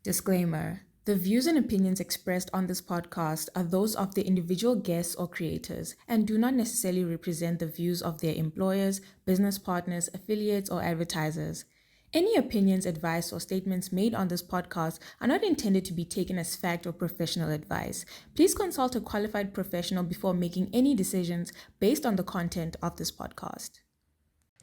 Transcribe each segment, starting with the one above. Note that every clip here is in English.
Disclaimer. The views and opinions expressed on this podcast are those of the individual guests or creators and do not necessarily represent the views of their employers, business partners, affiliates, or advertisers. Any opinions, advice, or statements made on this podcast are not intended to be taken as fact or professional advice. Please consult a qualified professional before making any decisions based on the content of this podcast.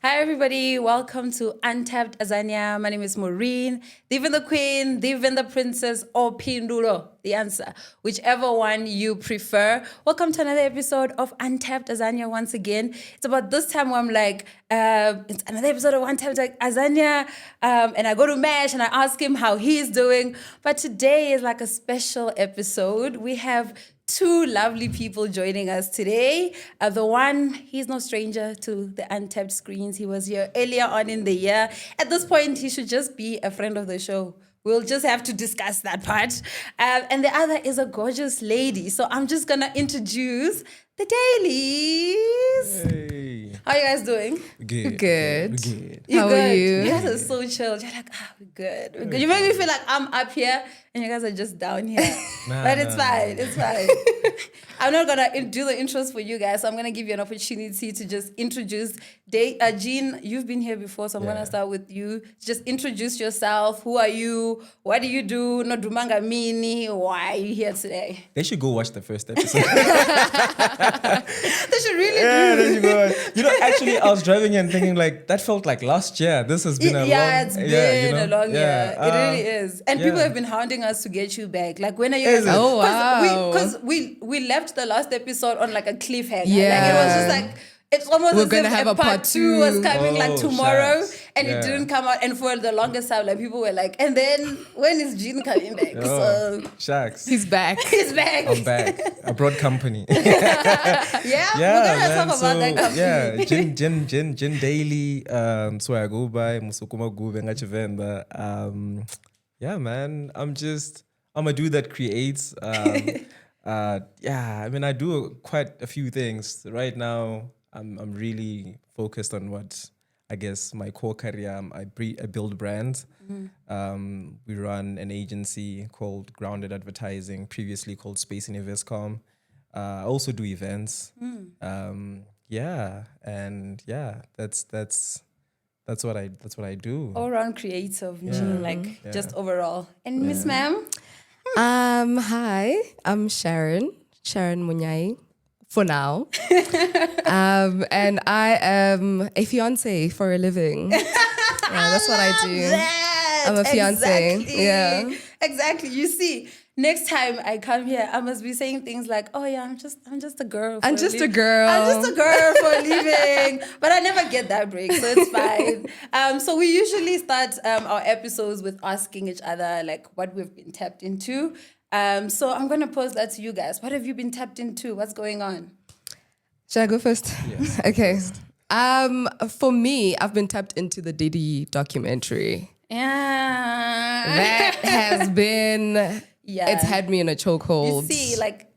Hi everybody, welcome to Untapped Azania. My name is Maureen, even the queen, even the princess, or Pinduro, the answer, whichever one you prefer. Welcome to another episode of Untapped Azania once again. It's about this time where I'm like, it's another episode of Untapped Azania, and I go to Mash and I ask him how he's doing. But today is like a special episode. We have two lovely people joining us today. The one, he's no stranger to the Untapped screens. He was here earlier on in the year. At this point, he should just be a friend of the show. We'll just have to discuss that part. And the other is a gorgeous lady. So I'm just going to introduce the dailies. Hey. How you guys doing? Good. Good. Good. You How good? are you? You guys are so chilled. You're like, we're good. We're good. You make me feel like I'm up here and you guys are just down here. But it's fine. It's fine. I'm not going to do the intros for you guys. So I'm going to give you an opportunity to just introduce Gin. You've been here before, so I'm going to start with you. Just introduce yourself. Who are you? What do you do? No dumanga mini. Why are you here today? They should go watch the first episode. They should really There you go. You know, actually, I was driving and thinking like that felt like last year. This has been a long. It's been a long year. Yeah. It really is. And people have been hounding us to get you back. Like, when are you Is guys? it? Oh, wow. Because we left the last episode on like a cliffhanger. Yeah. Like, it was just like, it's almost We're as gonna if have a a part part two was two. coming like Oh, tomorrow, shucks. and it Yeah. didn't come out. And for the longest time, like, people were like, and then when is Gin coming back? Oh, So shucks. He's back. he's back. I'm back. A broad company. Yeah, we're gonna talk about that company. Gin Daily. So I go by Musukuma Gube Ngachivenda. Yeah, man. I'm a dude that creates. I mean, I do quite a few things. Right now, I'm really focused on what I guess my core career. I build brands. We run an agency called Grounded Advertising, previously called Space in Investcom. I also do events. That's what I do. All around creative, Gin, like just overall. And Miss Ma'am. Hi, I'm Sharon Munyai, for now. And I am a fiance for a living. Yeah, that's what I do. I'm a fiance. Exactly. Yeah. Exactly. You see, next time I come here, I must be saying things like, "Oh yeah, I'm just a girl. I'm just a girl. I'm just a girl for a living." But I never get that break, so it's fine. So we usually start our episodes with asking each other like what we've been tapped into. So I'm gonna pose that to you guys. What have you been tapped into? What's going on? Should I go first? Yes. Okay. For me, I've been tapped into the Diddy documentary. Yeah. That has been, it's had me in a You chokehold. see, like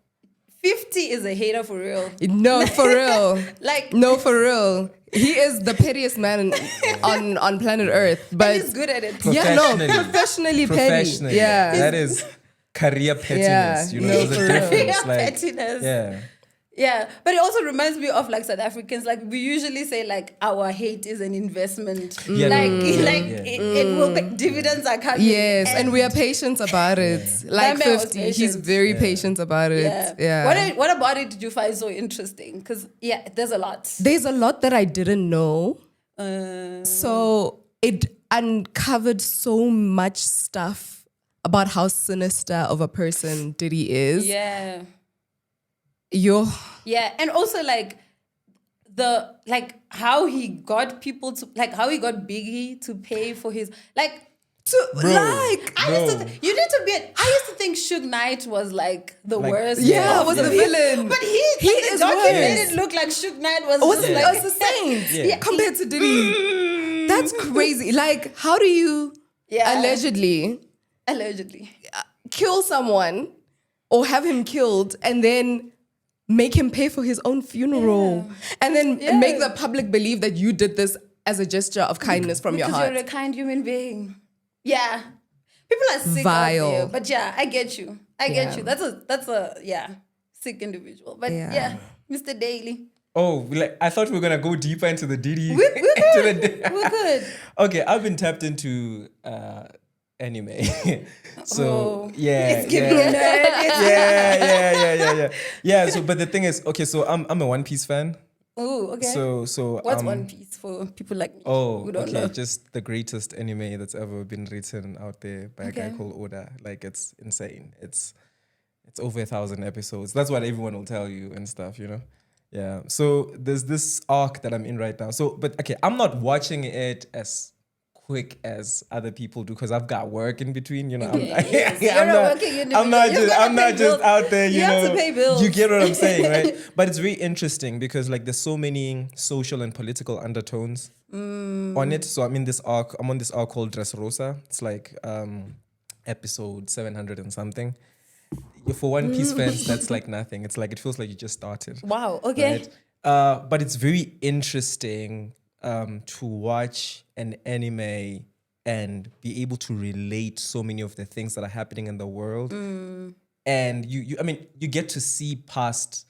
50 is a hater for real. No, for real. Like, No, for real. He is the pettiest man on planet Earth. But he's good at it. yeah, no, Professionally. professionally petty. Yeah. That is career pettiness. Yeah, You know, no, there's a for real. difference. Career Like, pettiness. yeah. Yeah, but it also reminds me of like South Africans. Like, we usually say like our hate is an investment. Yeah. It will pay, dividends are coming. Yes, and we are patient about it. Like That man was 50, he's patient. very patient about it. Yeah. What about it did you find so interesting? Because there's a lot. There's a lot that I didn't know. So it uncovered so much stuff about how sinister of a person Diddy is. Yeah. Yeah, And also like how he got people to how he got Biggie to pay for his I used to think Suge Knight was like the worst. was the villain. But he is the document made worse. it look like Suge Knight was was just it like the saint Yeah. compared to Diddy? That's crazy. Like, how do you allegedly kill someone or have him killed and then make him pay for his own funeral and then make the public believe that you did this as a gesture of kindness from your because heart? you're a kind human being. Yeah. People are sick Vile. out there. But yeah, I get you. I get you. That's a sick individual. But yeah, Mr. Daly. Oh, like I thought we were gonna go deeper into the Diddy. We're good. We're good. Okay, I've been tapped into anime. So It's giving a nerd. Yeah. So, but the thing is, okay, so I'm a One Piece fan. Ooh, okay. So What's One Piece for people like me Oh, who don't okay. know? Just the greatest anime that's ever been written out there by a guy called Oda. Like it's insane. It's over 1,000 episodes. That's what everyone will tell you and stuff, you know? Yeah. So there's this arc that I'm in right now. So, but okay, I'm not watching it as quick as other people do because I've got work in between, you know. I'm not just out there, you know. have to pay bills. You get what I'm saying, right? But it's very interesting because like there's so many social and political undertones on it. So I'm on this arc called Dressrosa. It's like episode 700 and something. For One Piece fans, that's like nothing. It's like it feels like you just started. Wow. Okay. Right? But it's very interesting to watch an anime and be able to relate so many of the things that are happening in the world. And you get to see past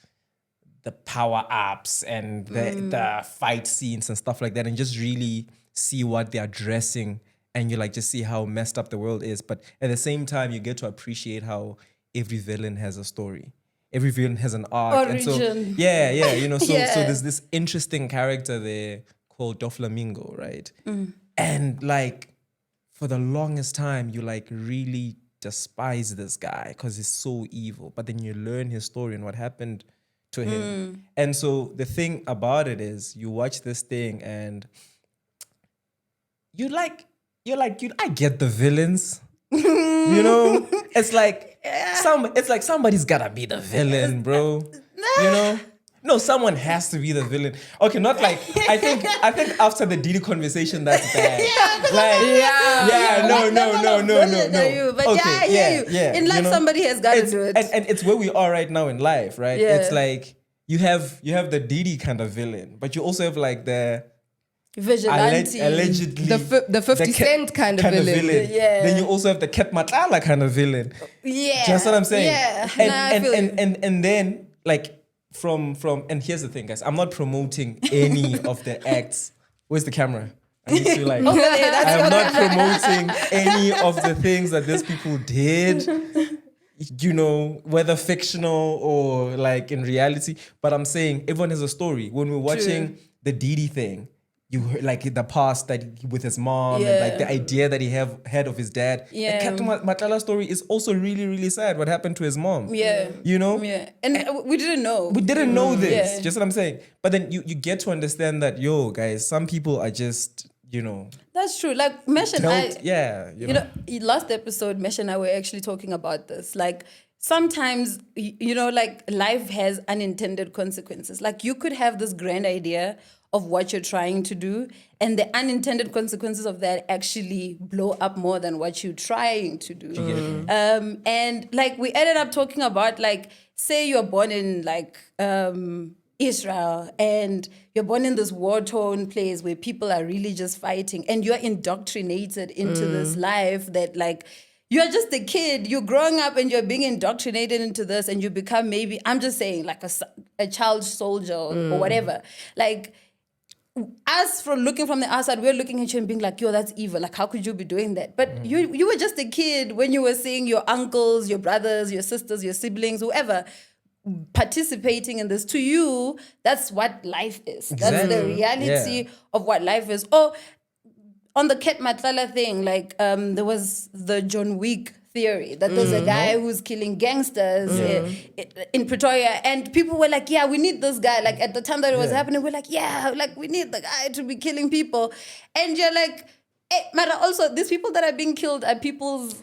the power ups and the fight scenes and stuff like that, and just really see what they're addressing, and you like just see how messed up the world is. But at the same time, you get to appreciate how every villain has a story. Every villain has an arc. Origin. And so, you know, so Yeah. there's this interesting character there called Doflamingo, right? And like for the longest time, you like really despise this guy because he's so evil. But then you learn his story and what happened to him. And so the thing about it is you watch this thing and I get the villains. You know? It's like somebody's gotta be the villain, bro. You know? No, someone has to be the villain. Okay, not like I think after the Diddy conversation, that's bad. No. But Okay, I hear you. In life, you know, somebody has got to do it. and it's where we are right now in life, right? Yeah. It's like you have the Diddy kind of villain, but you also have like the Vigilante. allegedly The 50 Cent kind of villain. Yeah. Then you also have the Ket Matala kind of villain. Yeah. Just what I'm saying. Yeah. And then like from and here's the thing, guys. I'm not promoting any of the acts. Where's the camera? I need to like I'm not promoting any of the things that these people did. You know, whether fictional or like in reality. But I'm saying everyone has a story. When we're watching the Diddy thing, you heard, like the past that with his mom and like the idea that he had of his dad. Yeah. The Captain Matlala's story is also really, really sad. What happened to his mom? Yeah. You know? Yeah. And we didn't know. We didn't know this. Yeah. Just what I'm saying. But then you get to understand that, yo, guys, some people are just, you know. That's true. Like Mesh and I. Yeah. You know, last episode, Mesh and I were actually talking about this. Like, sometimes, you know, like life has unintended consequences. Like, you could have this grand idea of what you're trying to do, and the unintended consequences of that actually blow up more than what you're trying to do. And like we ended up talking about, like, say you're born in like Israel, and you're born in this war-torn place where people are really just fighting, and you're indoctrinated into this life that like you're just a kid, you're growing up and you're being indoctrinated into this, and you become maybe, I'm just saying, like a child soldier or whatever. Like, us from looking from the outside, we're looking at you and being like, yo, that's evil. Like, how could you be doing that? But you were just a kid when you were seeing your uncles, your brothers, your sisters, your siblings, whoever, participating in this. To you, that's what life is. That's the reality of what life is. Oh, on the Ket Matlala thing, like there was the John Wick theory that there's a guy who's killing gangsters in Pretoria, and people were like, yeah, we need this guy. Like at the time that it was happening, we're like, yeah, like we need the guy to be killing people. And you're like, hey, but also these people that are being killed are people's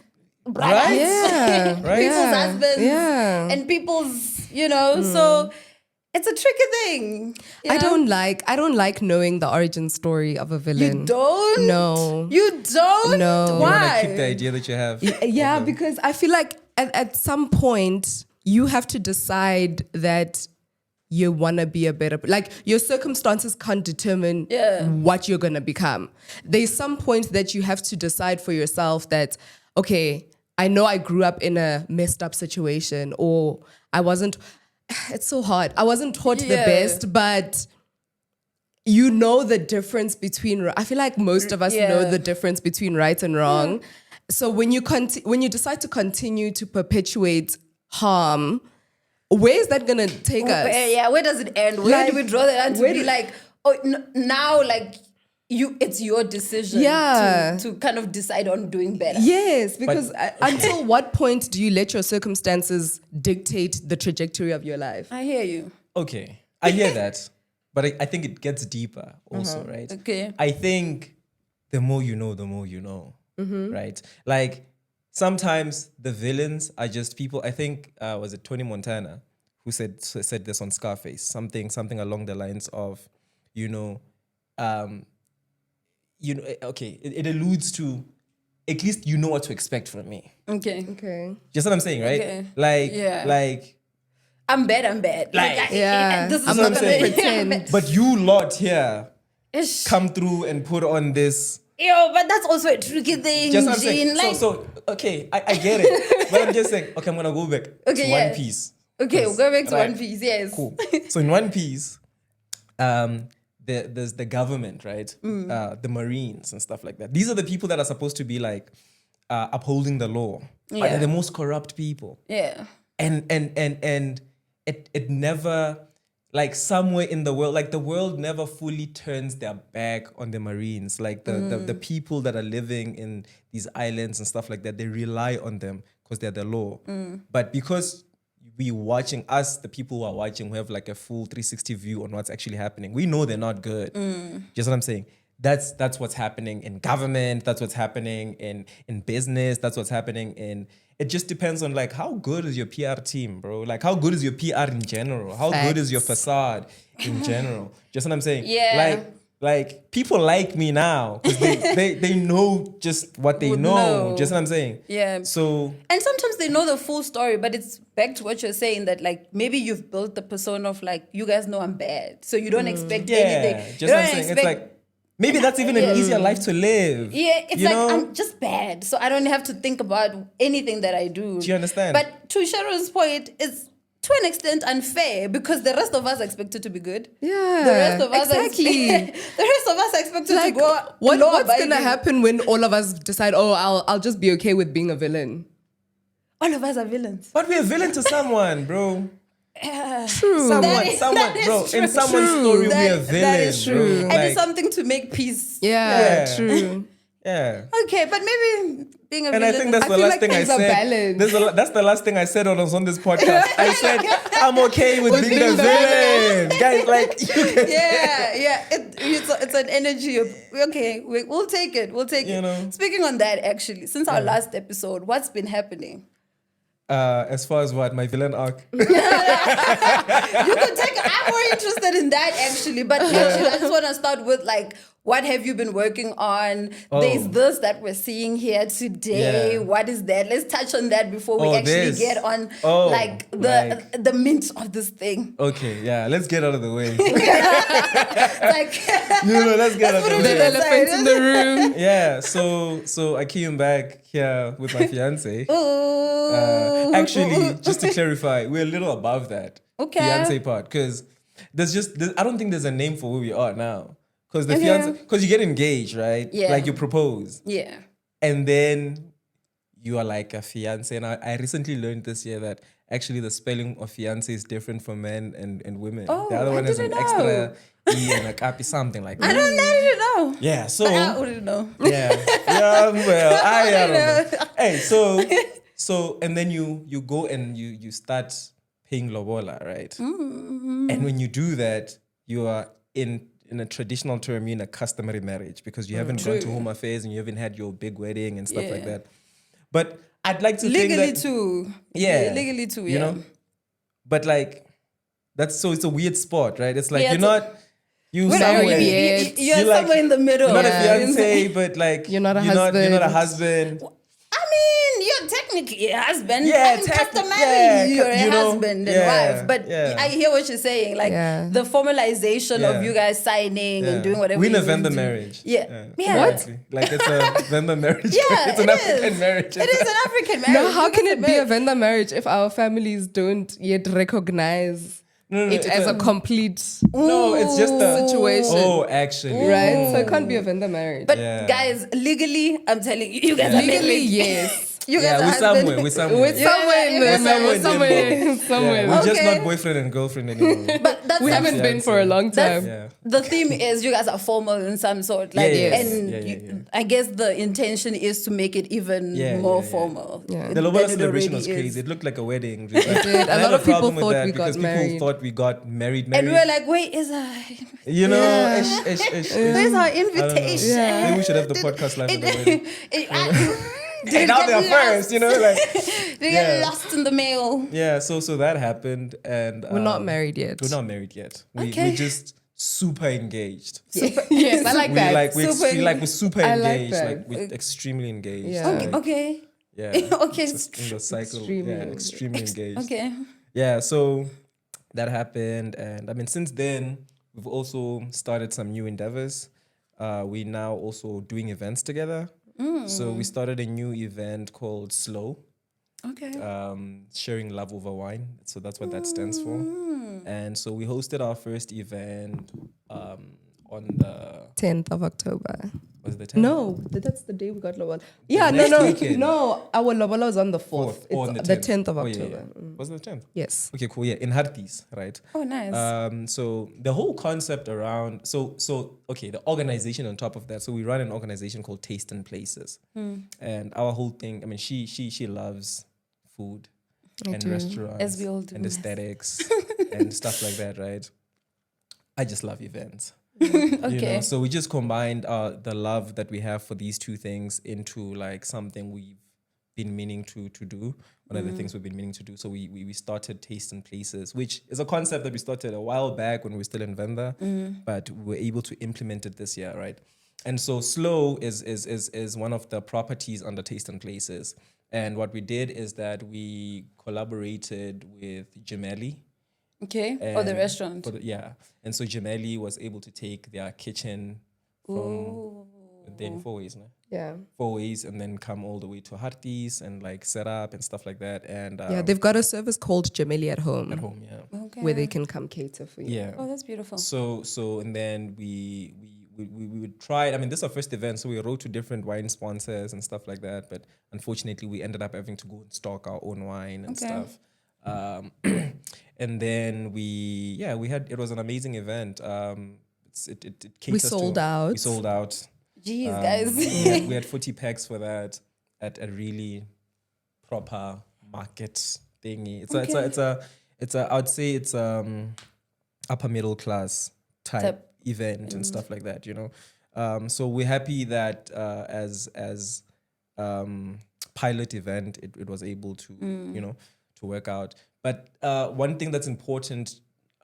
brothers, Right? Yeah. people's husbands, Yeah. and people's, you know, so it's a tricky thing. You I know? don't like knowing the origin story of a villain. You don't? No. You don't? No. You You want to Why? keep the idea that you have. Yeah, because I feel like at some point you have to decide that you want to be a better, like your circumstances can't determine what you're going to become. There's some point that you have to decide for yourself that okay, I know I grew up in a messed up situation, or it's so hard. I wasn't taught the best, but you know the difference between, I feel like most of us know the difference between right and wrong. So when you decide to continue to perpetuate harm, where is that going to take us? Where does it end? Where do we draw the line to be like, now like it's your decision to kind of decide on doing better. Yes, because until what point do you let your circumstances dictate the trajectory of your life? I hear you. Okay, I hear that. But I think it gets deeper also, right? Okay. I think the more you know, right? Like sometimes the villains are just people. I think was it Tony Montana who said this on Scarface, something along the lines of, okay, it alludes to at least you know what to expect from me. Okay. Just what I'm saying, right? Okay. Like. I'm bad. This is I'm not not gonna pretend. But you lot here come through and put on this. But that's also a tricky thing. Just what I'm Gin, saying. So okay, I get it. But I'm just saying, okay, I'm gonna go back to One Piece. Okay, we'll go back to One Piece, yes. Cool. So in One Piece, there's the government, right? The Marines and stuff like that. These are the people that are supposed to be like upholding the law. But they're the most corrupt people. Yeah. And it never, like somewhere in the world, like the world never fully turns their back on the Marines. Like the people that are living in these islands and stuff like that, they rely on them because they're the law. But because we watching us, the people who are watching, who have like a full 360 view on what's actually happening, we know they're not good. Just what I'm saying. That's what's happening in government. That's what's happening in business. That's what's happening in. It just depends on like how good is your PR team, bro. Like how good is your PR in general? How good is your facade in general? Just what I'm saying. Yeah. Like people like me now because they know just what they know. Just what I'm saying. Yeah. So. And sometimes they know the full story, but it's back to what you're saying that like maybe you've built the persona of like you guys know I'm bad, so you don't expect anything. Just what I'm saying. It's like. Maybe that's even an easier life to live. Yeah, it's like I'm just bad, so I don't have to think about anything that I do. Do you understand? But to Sharon's point, it's to an extent unfair because the rest of us are expected to be good. Yeah, the rest of us exactly. The rest of us are expected like, to go. What's gonna happen when all of us decide? Oh, I'll just be okay with being a villain. All of us are villains. But we're a villain to someone, bro. True. Someone, bro. In someone's story, we're a villain. That is true. Bro. And it's something to make peace. Yeah. True. Yeah. Okay, but maybe being a villain. And I think that's the last thing I said. That's the last thing I said when I was on this podcast. I said I'm okay with being a villain, guys. Like, yeah. It's an energy. Okay, we'll take it. We'll take it. Speaking on that, actually, since our last episode, what's been happening? As far as what my villain arc. You could take. I'm more interested in that actually, but actually, I just want to start with like, what have you been working on? There's this that we're seeing here today. What is that? Let's touch on that before we actually get on the mint of this thing. Okay, yeah, let's get out of the way. Like, let's get out of the way. The elephant in the room. Yeah, so I came back here with my fiance. Actually, just to clarify, we're a little above that fiance part because I don't think there's a name for where we are now. Because because you get engaged, right? Yeah. Like you propose. Yeah. And then you are like a fiance. And I recently learned this year that actually the spelling of fiance is different for men and women. Oh, the other one has an extra E and a capi, something like that. I don't know. Yeah, so. I wouldn't know. Yeah. Well, I don't know. Hey, so and then you go and you start paying lobola, right? Mm-hmm. And when you do that, you are in a traditional term, you're in a customary marriage because you haven't gone to home affairs and you haven't had your big wedding and stuff like that. But I'd like to legally think that, too. Yeah. Legally too, you know? But like, it's a weird spot, right? It's like you're not... You're somewhere in the middle. You're not a fiance, but like... You're not a husband. You're not a husband. I mean, you're technically a husband. Yeah, I mean, technically, customarily you're a you know, husband and yeah, wife. But yeah. I hear what you're saying. Like the formalization of you guys signing and doing whatever We're in you a need to vendor do. marriage. Yeah. Exactly. Like it's a vendor marriage. Yeah, It's an African marriage. It is an African marriage. Now, how You can guys it are be a married. vendor marriage if our families don't yet recognize No, it as a complete No, it's just a situation? Oh, actually. Right? So it can't be a vendor marriage. But Yeah. guys, legally, I'm telling you, you guys are legally, married. yes. You Yeah, guys are we're husband. somewhere. We're somewhere. We're somewhere in yeah, the we're somewhere somewhere, in somewhere. We're just Okay. not boyfriend and girlfriend anymore. But that's We some- haven't been for a long That's- time. Yeah. The theme is you guys are formal in some sort. Like, Yes. and Yeah. I guess the intention is to make it even more formal. Yeah. The than Lobola it celebration already was is. crazy. It looked like a wedding. did. A lot of people thought we got because married. people thought we got married. And we were like, wait, is you know, Yeah. where's our invitation? Yeah. Maybe we should have the podcast live at the wedding. Did Hey, it now get they're lost? first, you know, like Did it get lost in the mail? yeah. So that happened, and We're not married yet. We're not married yet. Okay. We're just super engaged. Yes, I like that. We're super I like engaged. that. Like we're extremely engaged. Yeah. Like, Okay. Yeah. Okay. Just in the cycle. Extremely Extremely engaged. Okay. Yeah. So that happened, and I mean, since then we've also started some new endeavors. We're now also doing events together. So we started a new event called Slow. Okay. Sharing love over wine. So that's what that stands for. And so we hosted our first event on the 10th of October. was it the 10th? No, that's the day we got Lobola. Yeah, next no. weekend. No, our Lobola was on the 4th. Or It's on the 10th of Oh, yeah, October. yeah. Was it the 10th? Yes. Okay, cool. Yeah, in Hartis, right? Oh, nice. So the whole concept around okay, the organization on top of that. So we run an organization called Taste and Places, and our whole thing. I mean, she loves food and restaurants, As we all do, and yes. aesthetics and stuff like that, right? I just love events. Okay. You know? So we just combined the love that we have for these two things into like something we've been meaning to do. One of the things we've been meaning to do. So we started Taste and Places, which is a concept that we started a while back when we were still in Venda, but we were able to implement it this year, right? And so Slow is one of the properties under Taste and Places. And what we did is that we collaborated with Gemelli. Okay. Or the And restaurant. And so Gemelli was able to take their kitchen from then 4 ways, no? Yeah. 4 ways, and then come all the way to Hartis and like set up and stuff like that. And Yeah, they've got a service called Gemelli at home, Okay. where they can come cater for you. yeah. Oh, that's beautiful. So and then we would try. I mean, this is our first event, so we wrote to different wine sponsors and stuff like that. But unfortunately, we ended up having to go and stock our own wine and stuff. And then we had, it was an amazing event. It catered sold out. We sold out. Jeez, guys. We had 40 packs for that at a really proper market thingy. It's a I would say it's upper middle class type event and stuff like that, you know. So we're happy that as pilot event it was able to you know, to work out. But one thing that's important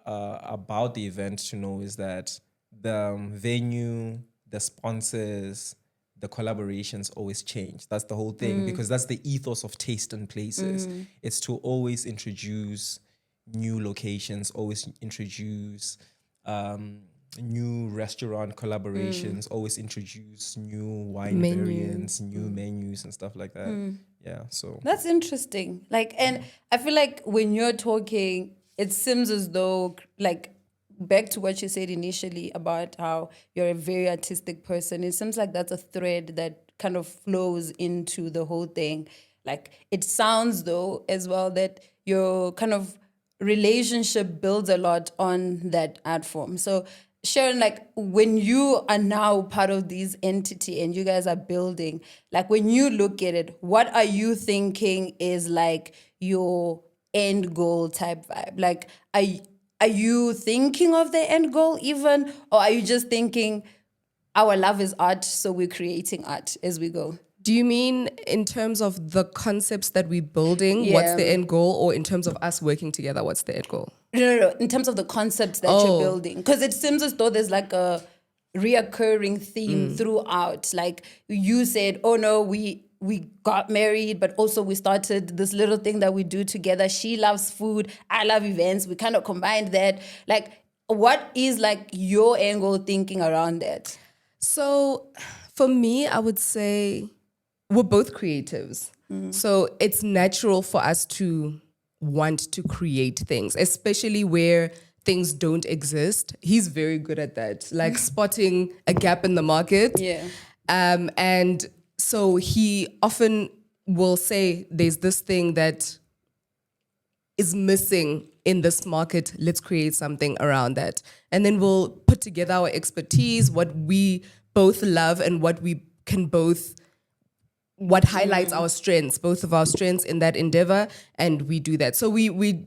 about the event to know is that the venue, the sponsors, the collaborations always change. That's the whole thing, because that's the ethos of Taste and Places. It's to always introduce new locations, always introduce new restaurant collaborations, always introduce new wine variants, new menus and stuff like that. Yeah, so That's interesting. Like, and I feel like when you're talking, it seems as though, like, back to what you said initially about how you're a very artistic person, it seems like that's a thread that kind of flows into the whole thing. Like, it sounds though as well that your kind of relationship builds a lot on that art form. So Sharon, like, when you are now part of this entity and you guys are building, like, when you look at it, what are you thinking is like your end goal type vibe? Like, are you thinking of the end goal even, or are you just thinking our love is art, so we're creating art as we go? Do you mean in terms of the concepts that we're building, what's the end goal, or in terms of us working together, what's the end goal? No. In terms of the concepts that you're building, because it seems as though there's like a reoccurring theme throughout. Like you said, oh no, we we got married, but also we started this little thing that we do together. She loves food, I love events. We kind of combined that. Like, what is like your angle thinking around that? So for me, I would say we're both creatives. So it's natural for us to want to create things, especially where things don't exist. He's very good at that, like spotting a gap in the market. Yeah. And so he often will say, there's this thing that is missing in this market. Let's create something around that. And then we'll put together our expertise, what we both love and what we can both, what highlights our strengths, both of our strengths in that endeavor. And we do that. So we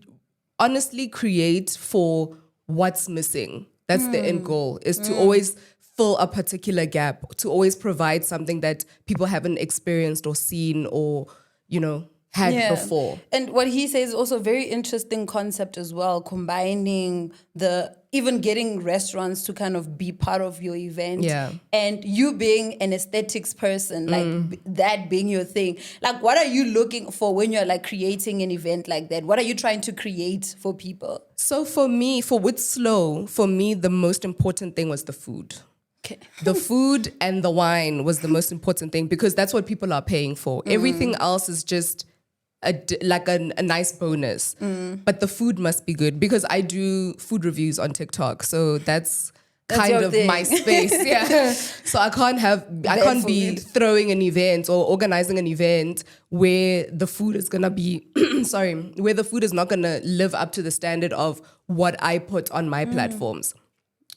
honestly create for what's missing. That's the end goal, is to always fill a particular gap, to always provide something that people haven't experienced or seen or, had before. And what he says is also a very interesting concept as well, combining even getting restaurants to kind of be part of your event. Yeah. And you being an aesthetics person, like that being your thing. Like, what are you looking for when you're like creating an event like that? What are you trying to create for people? So for me, with Slow, for me, the most important thing was the food. Okay. The food and the wine was the most important thing because that's what people are paying for. Everything else is just a nice bonus. But the food must be good because I do food reviews on TikTok. So that's kind your of thing. my space. Yeah. So I can't be throwing an event or organizing an event where the food is going to be, where the food is not going to live up to the standard of what I put on my platforms.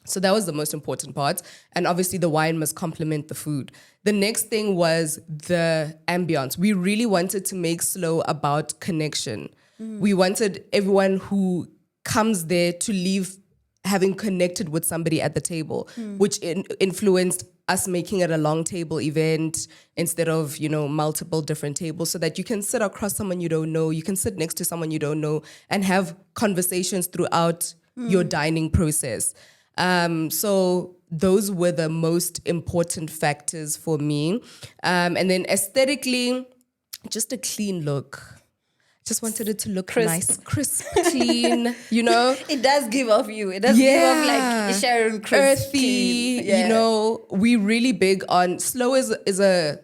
So that was the most important part. And obviously the wine must complement the food. The next thing was the ambience. We really wanted to make Slow about connection. We wanted everyone who comes there to leave having connected with somebody at the table, which influenced us making it a long table event instead of, multiple different tables so that you can sit across someone you don't know, you can sit next to someone you don't know and have conversations throughout your dining process. So those were the most important factors for me. And then aesthetically, just a clean look. Just wanted it to look nice, crisp, clean, It does give off you. It does give off like Sharon, crisp, earthy, clean. Yeah. We really big on Slow is a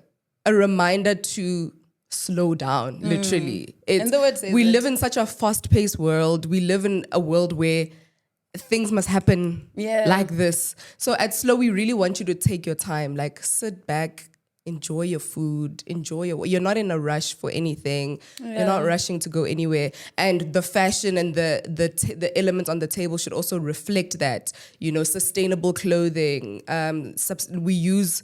reminder to slow down, literally. And the word says we it. live in such a fast-paced world. We live in a world where things must happen like this. So at Slow, we really want you to take your time, like sit back, enjoy your food, you're not in a rush for anything. You're not rushing to go anywhere. And the fashion and the elements on the table should also reflect that, sustainable clothing. We use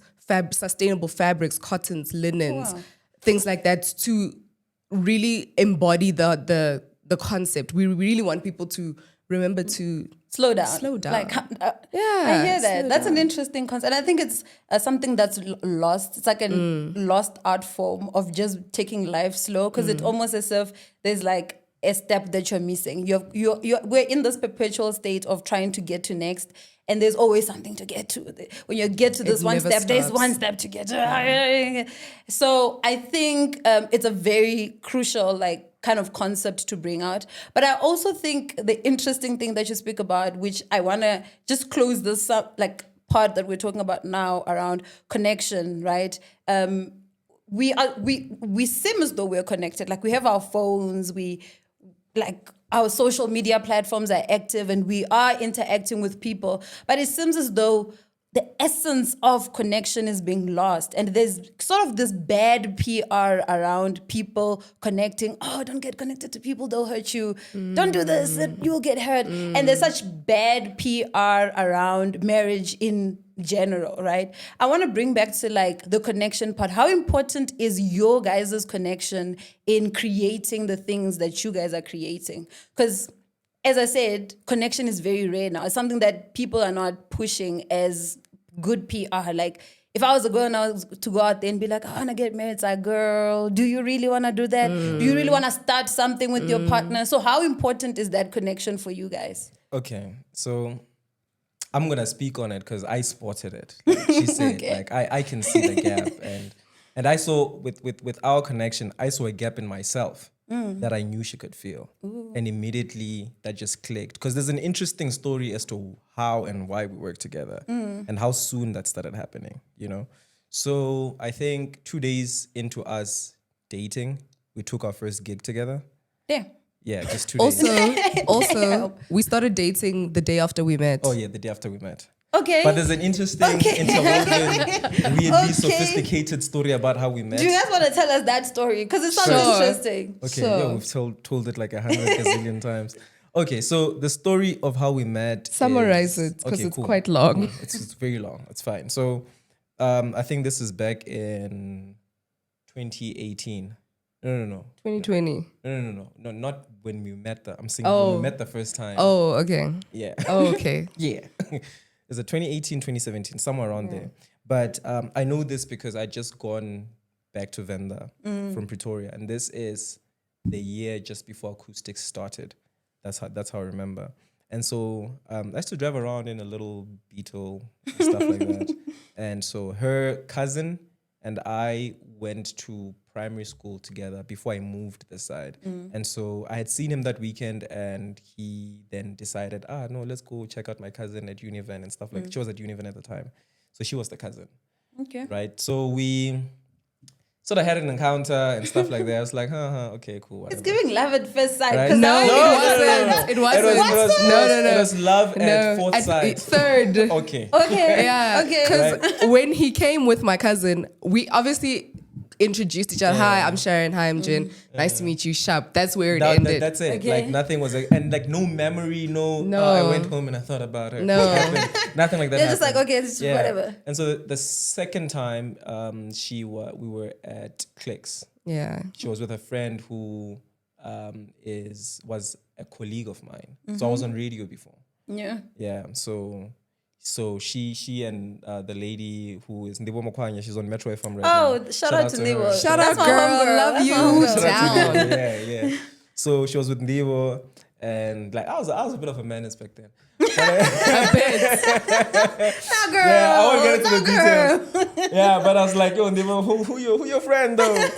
sustainable fabrics, cottons, linens, things like that to really embody the concept. We really want people to remember to slow down. Like, I hear that. That's an interesting concept. And I think it's something that's lost. It's like a lost art form of just taking life slow because it's almost as if there's like a step that you're missing. We're in this perpetual state of trying to get to next. And there's always something to get to. When you get to this one step, there's one step to get to. So I think it's a very crucial, kind of concept to bring out. But I also think the interesting thing that you speak about, which I want to just close this up, part that we're talking about now around connection, right? We seem as though we're connected. Like we have our phones, our social media platforms are active and we are interacting with people. But it seems as though the essence of connection is being lost. And there's sort of this bad PR around people connecting. Oh, don't get connected to people, they'll hurt you. Don't do this, you'll get hurt. And there's such bad PR around marriage in general, right? I want to bring back to the connection part. How important is your guys' connection in creating the things that you guys are creating? Because as I said, connection is very rare now. It's something that people are not pushing as good PR. If I was a girl now to go out there and be like, I want to get married, it's like, girl, do you really want to do that? Do you really want to start something with your partner? So how important is that connection for you guys? Okay, so I'm going to speak on it because I spotted it. She said, Okay. I can see the gap. And And I saw with our connection, I saw a gap in myself that I knew she could feel. And immediately that just clicked. Because there's an interesting story as to how and why we worked together and how soon that started happening, you know? So I think 2 days into us dating, we took our first gig together. Yeah. Yeah, just 2 days. Also, we started dating the day after we met. Oh yeah, the day after we met. Okay. But there's an interesting interwoven, weirdly sophisticated story about how we met. Do you guys want to tell us that story? Because it sounds Sure. interesting. Okay, Sure. yeah, we've told it like 100 gazillion times. Okay, so the story of how we met. Summarize is, it, 'cause okay, it's cool. quite long. Cool. It's very long. It's fine. So, I think this is back in 2018. No. 2020. No, not when we met. I'm saying Oh. when we met the first time. Oh, okay. Yeah. Oh, okay. Yeah. It's a 2018, 2017, somewhere around there. But I know this because I just gone back to Venda from Pretoria. And this is the year just before acoustics started. That's how I remember. And so I used to drive around in a little Beetle and stuff like that. And so her cousin and I went to primary school together before I moved this side. And so I had seen him that weekend and he then decided, no, let's go check out my cousin at Univen and stuff like that. She was at Univen at the time. So she was the cousin. Okay. Right? So we sort of had an encounter and stuff like that. I was like, okay, cool. Whatever. It's giving love at first sight. Right? 'cause No, now it you- wasn't. It wasn't. No. It was love No. at fourth sight. Third. Okay. Okay. Yeah. Okay. Because when he came with my cousin, we obviously introduced each other. Hi, I'm Sharon. Hi, I'm Gin. Nice to meet you. Sharp. That's where it ended. That's it. Okay. Like nothing was, and like no memory, no. I went home and I thought about her. No. Nothing like that. They're just like, happened. okay, it's whatever. And so the second time, we were at Clicks. Yeah. She was with a friend who was a colleague of mine. So I was on radio before. Yeah. Yeah. So she and the lady who is Ndibo Mokwanya, she's on Metro FM right now. Oh, shout out to her. Nebo. Shout That's out, my girl. homegirl. Love That's you. my homegirl. Down. Yeah. So she was with Ndibo, and like I was a bit of a menace back then. A bit. Nah, girl. Yeah, I won't get into the girl. details. Yeah, but I was like, yo, Ndibo, who your friend though?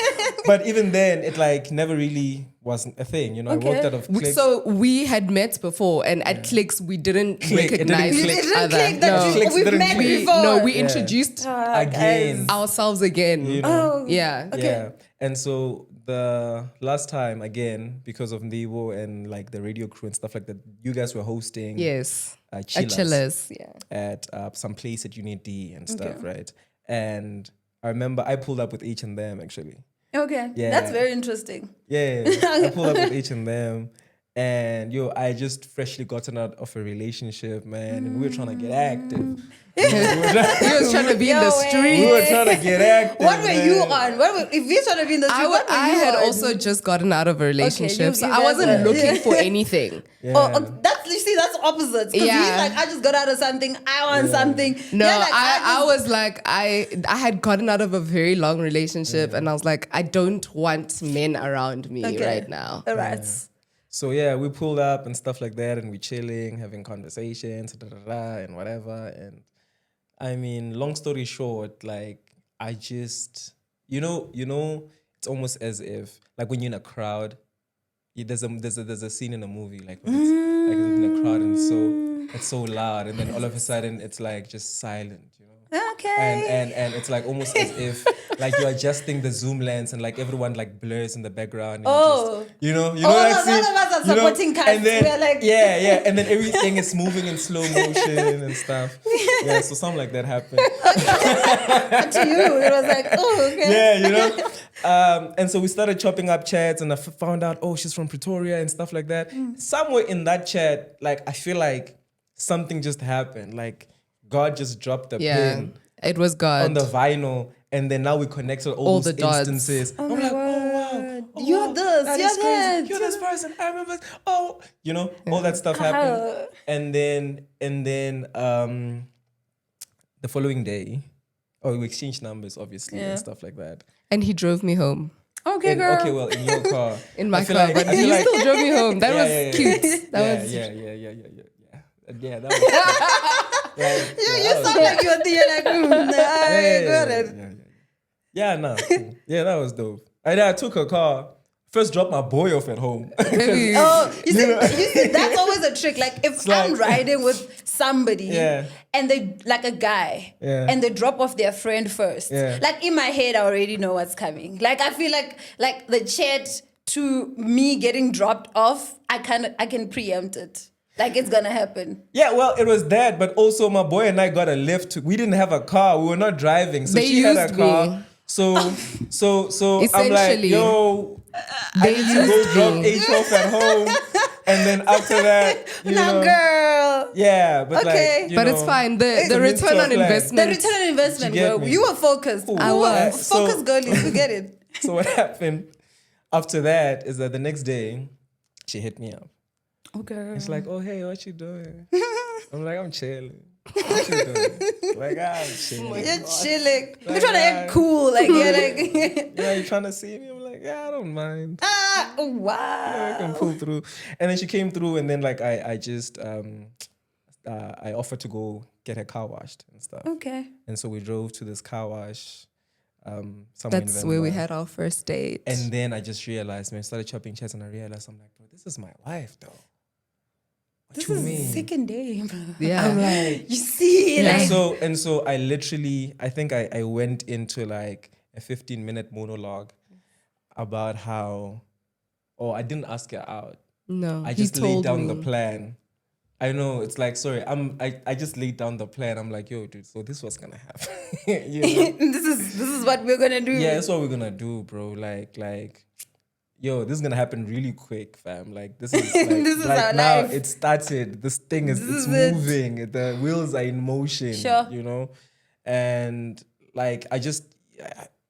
But even then, it like never really was a thing. You know, Okay. I walked out of Clicks. So we had met before, and at Clicks we didn't Click. It didn't recognize click. It each didn't other. click that No. Clicks we've didn't met click. before. No, we Yeah. introduced Again. ourselves again. You know? Oh. Yeah. Okay. Yeah. And so the last time, again, because of Ndibo and like the radio crew and stuff like that, you guys were hosting Yes. Chillers Chillers. Yeah. at some place at Unit D and stuff, right? And I remember I pulled up with H&M actually. Okay. Yeah. That's very interesting. Yeah, I pulled up with H&M. And I just freshly gotten out of a relationship, man, and we were trying to get active. He was trying to be in the street. We were trying to get active. What were you man. on? If you're trying to be in the street, what were I you had on? also just gotten out of a relationship, so you I wasn't guys were- looking for anything. Yeah. Oh, that's you see, that's opposites. Because Yeah. he's like, I just got out of something. I want something. No, You're like, I just- was like, I had gotten out of a very long relationship, and I was like, I don't want men around me Okay. right now. All right. So yeah, we pulled up and stuff like that, and we chilling, having conversations, and whatever. And I mean, long story short, like I just, you know, it's almost as if like when you're in a crowd, there's a scene in a movie like when it's like in a crowd and it's so loud, and then all of a sudden it's like just silent, you know. Okay. And it's like almost as if like you're adjusting the zoom lens and like everyone like blurs in the background. And you know All that of scene? us are You know? supporting cast. And then, We're like- yeah, and then everything is moving in slow motion and stuff. Yeah, so something like that happened. To you, it was like, oh, okay. Yeah, you know. And so we started chopping up chats, and I found out, oh, she's from Pretoria and stuff like that. Somewhere in that chat, like I feel like something just happened. Like God just dropped a Yeah, pin it was God. on the vinyl, and then now we connected all All those the dots. instances. I'm like, oh wow, You're this, that you're is crazy. that. You're this person. I remember. Oh, you know, all that stuff happened, and then the following day, we exchanged numbers, obviously, and stuff like that. And he drove me home Okay, girl. Okay, well, in your car, in my I feel car, like- but I feel he like- still drove me home. That was cute. That was Yeah, that was yeah, You sound like you're like, I got it. Yeah, nah, cool. Yeah, that was dope. And then I took her car. First, dropped my boy off at home. Maybe. Oh, you see, that's always a trick. Like if I'm like- riding with somebody Yeah. and they like a guy Yeah. and they drop off their friend first. Yeah. Like in my head, I already know what's coming. Like I feel like the chat to me getting dropped off, I can preempt it. Like it's gonna happen. Yeah, well, it was that, but also my boy and I got a lift. We didn't have a car. We were not driving, so They she had a used car. me. So I'm like, Essentially. yo, I They need to go used drop me. H off at home, and then after that, you Now, know, girl. yeah, but Okay. like, you But know, it's fine. The a return mental on plan. investment. The return on investment, Did you get girl. me? You were focused. Cool. I was. So- Focus, girlies. We get it. So what happened after that is that the next day, she hit me up. Oh, girl. It's like, oh hey, what you doing? I'm like, I'm chilling. What you doing? Like, I'm chilling. You're chilling. You're Like, trying to act cool. Like you're like, Yeah, you trying to see me? I'm like, yeah, I don't mind. oh, I wow. can pull through. And then she came through, and then like I just I offered to go get her car washed and stuff. Okay. And so we drove to this car wash. Somewhere That's in where we Venlo. had our first date. And then I just realized, man, I started chopping chairs, and I realized, I'm like, bro, this is my wife, though. What This you is mean? second day. yeah. I'm like, You see, Yeah. like and so I literally, I think I went into like a 15-minute monologue about how, I didn't ask her out. No, I he just laid told down me. the plan. I know, it's like, sorry, I just laid down the plan. I'm like, yo, dude, so this was gonna happen. You know? this is what we're gonna do. Yeah, that's what we're gonna do, bro. Like, yo, this is gonna happen really quick, fam. Like, this is like, This is like our now life. it started. This thing is This it's is it. moving. The wheels are in motion. Sure. You know, and like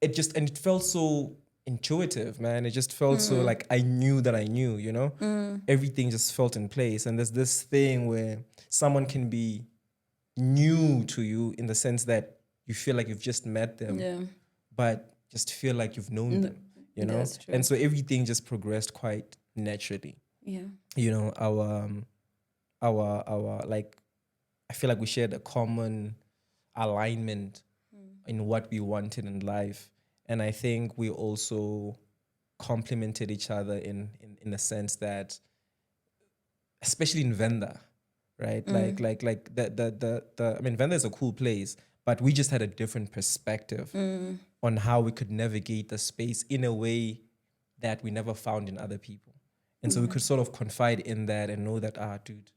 it felt so intuitive, man. It just felt so like I knew that I knew. You know, everything just felt in place. And there's this thing where someone can be new to you in the sense that you feel like you've just met them, Yeah. but just feel like you've known them, you know? that's true. And so everything just progressed quite naturally. Yeah. You know, our like, I feel like we shared a common alignment in what we wanted in life. And I think we also complemented each other in the sense that, especially in Venda, right? Like the I mean, Venda is a cool place, but we just had a different perspective on how we could navigate the space in a way that we never found in other people. And so we could sort of confide in that and know that, dude,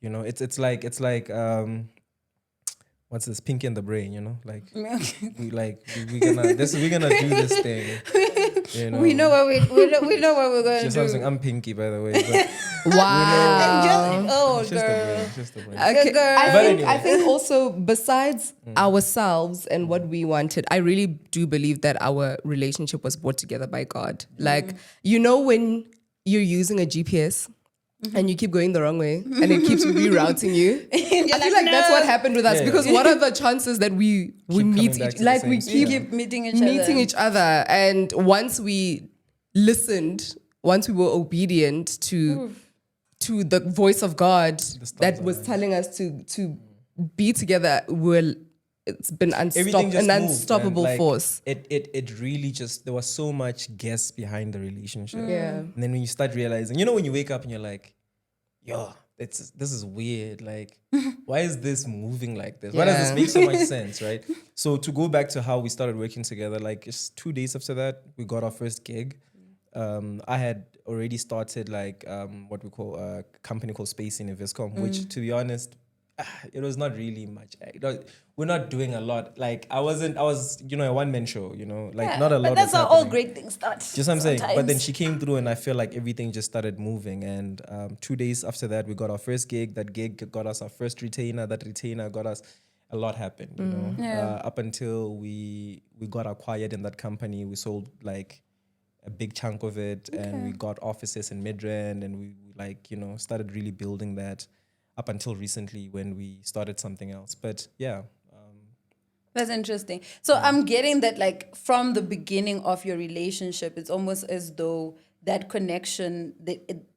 you know, it's like what's this, Pinky and the Brain, you know? Like we're gonna do this thing. You know? We know what we know what we're going Just to do. something. I'm Pinky, by the way. But Wow. Oh, it's just girl. the brain. Just the brain. Okay. girl. But I anyway. think also besides ourselves and what we wanted, I really do believe that our relationship was brought together by God. Like, you know, when you're using a GPS and you keep going the wrong way and it keeps rerouting you. I feel like that's what happened with us, Yeah. because what are the chances that we meet coming back each, to the like same we spot. keep meeting each other, and once we listened, once we were obedient to the voice of God that was telling us to be together, it's been Everything just an moved, unstoppable man. Like, force. It really just, there was so much guess behind the relationship. Yeah. And then when you start realizing, you know, when you wake up and you're like, yo, this is weird. Like, why is this moving like this? Why does this Yeah. make so much sense, right? So to go back to how we started working together, like just 2 days after that, we got our first gig. I had already started like what we call a company called Space in Viscom, which, to be honest, it was not really much. We're not doing a lot. Like I was, you know, a one-man show, you know, like not a lot. But that's was how all happening. great things start. Just what I'm saying. But then sometimes. she came through and I feel like everything just started moving. And 2 days after that, we got our first gig. That gig got us our first retainer. That retainer got us, a lot happened, you know. Yeah. Up until we got acquired in that company, we sold like a big chunk of it, and we got offices in Midrand, and we like, you know, started really building that up until recently when we started something else. But yeah. That's interesting. So I'm getting that, like, from the beginning of your relationship, it's almost as though that connection,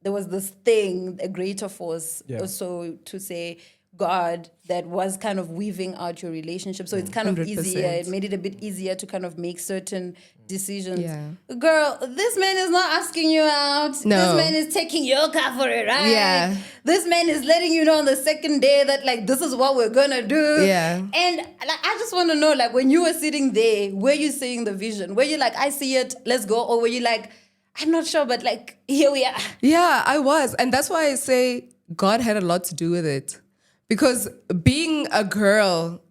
there was this thing, a greater force, Yeah. or so to say, God that was kind of weaving out your relationship. So it's kind of 100%. easier. It made it a bit easier to kind of make certain decisions. Yeah. Girl, this man is not asking you out. No. This man is taking your car for a ride. Yeah. This man is letting you know on the second day that like this is what we're gonna do. Yeah. And like I just want to know, like when you were sitting there, were you seeing the vision? Were you like, I see it, let's go? Or were you like, I'm not sure, but like here we are. Yeah, I was. And that's why I say God had a lot to do with it. Because being a girl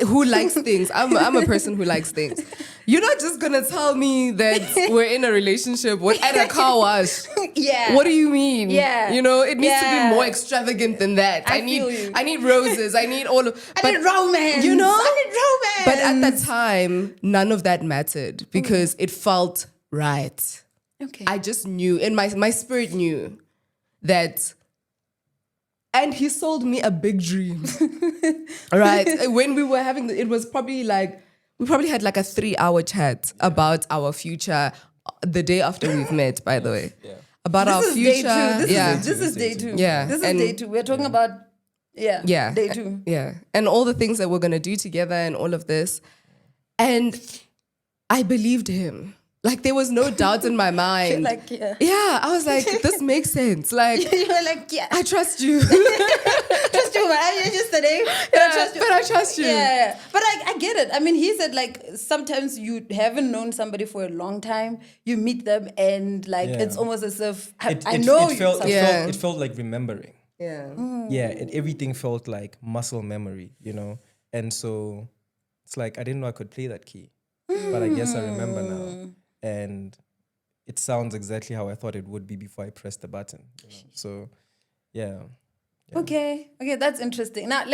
who likes things, I'm a person who likes things. You're not just going to tell me that we're in a relationship at a car wash. Yeah. What do you mean? Yeah. You know, it needs to Yeah. be more extravagant than that. I feel you. I need roses. I need all of... I need romance. You know? I need romance. But at the time, none of that mattered because it felt right. Okay. I just knew, and my spirit knew that. And he sold me a big dream, right? When we were having, it was probably like, we probably had like a 3-hour chat about our future the day after we've met, by the way. Yeah. About this our is future. day 2. Yeah. This is day 2. Yeah. This is And- day 2. We're talking about Yeah. day 2. Yeah. And all the things that we're going to do together and all of this. And I believed him. Like there was no doubt in my mind. Like, yeah. Yeah, I was like, this makes sense. Like, You were like, yeah. I trust you. trust you, but I yesterday. But I trust you. Yeah. But I get it. I mean, he said like sometimes you haven't known somebody for a long time. You meet them and like Yeah. it's almost as if I It know it you. felt, somehow. Yeah. it felt like remembering. Yeah. Yeah, everything felt like muscle memory, you know? And so it's like, I didn't know I could play that key, but I guess I remember now. And it sounds exactly how I thought it would be before I pressed the button, you know? So, yeah. Okay, that's interesting. Now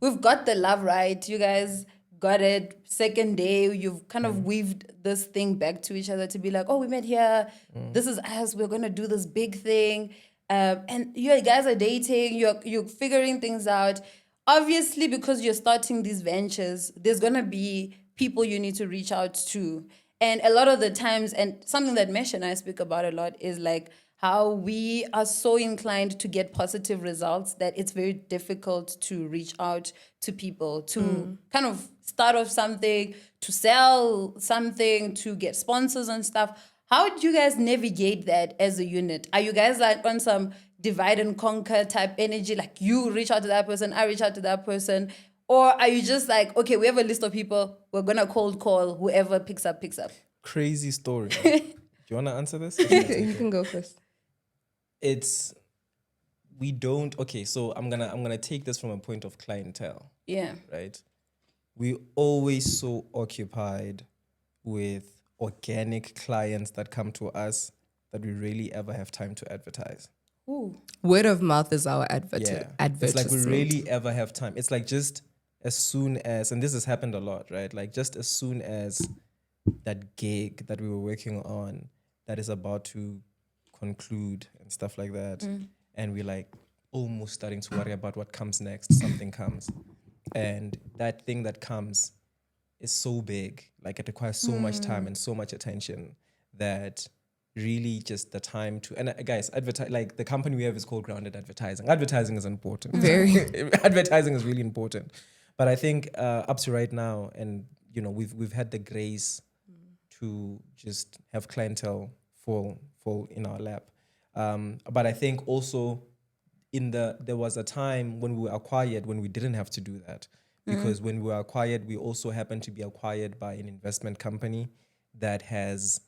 we've got the love right. You guys got it. Second day, you've kind of weaved this thing back to each other to be like, oh, we met here. This is us. We're gonna do this big thing. And you guys are dating. You're figuring things out. Obviously, because you're starting these ventures, there's gonna be people you need to reach out to. And a lot of the times, and something that Mesh and I speak about a lot is like how we are so inclined to get positive results that it's very difficult to reach out to people, to kind of start off something, to sell something, to get sponsors and stuff. How do you guys navigate that as a unit? Are you guys like on some divide and conquer type energy? Like you reach out to that person, I reach out to that person. Or are you just like, okay, we have a list of people, we're going to cold call, whoever picks up. Crazy story. Do you want to answer this? You can go first. We don't, okay, so I'm gonna take this from a point of clientele. Yeah. Right? We're always so occupied with organic clients that come to us that we rarely ever have time to advertise. Ooh. Word of mouth is our It's advertisement. like we rarely ever have time. It's like just as soon as, and this has happened a lot, right? Like just as soon as that gig that we were working on that is about to conclude and stuff like that, and we're like almost starting to worry about what comes next, something comes. And that thing that comes is so big, like it requires so much time and so much attention that really just the time to, and guys, advertise, like the company we have is called Grounded Advertising. Advertising is important. Advertising is really important. But I think up to right now, and you know, we've had the grace to just have clientele fall in our lap. But I think also there was a time when we were acquired when we didn't have to do that. Because when we were acquired, we also happened to be acquired by an investment company that has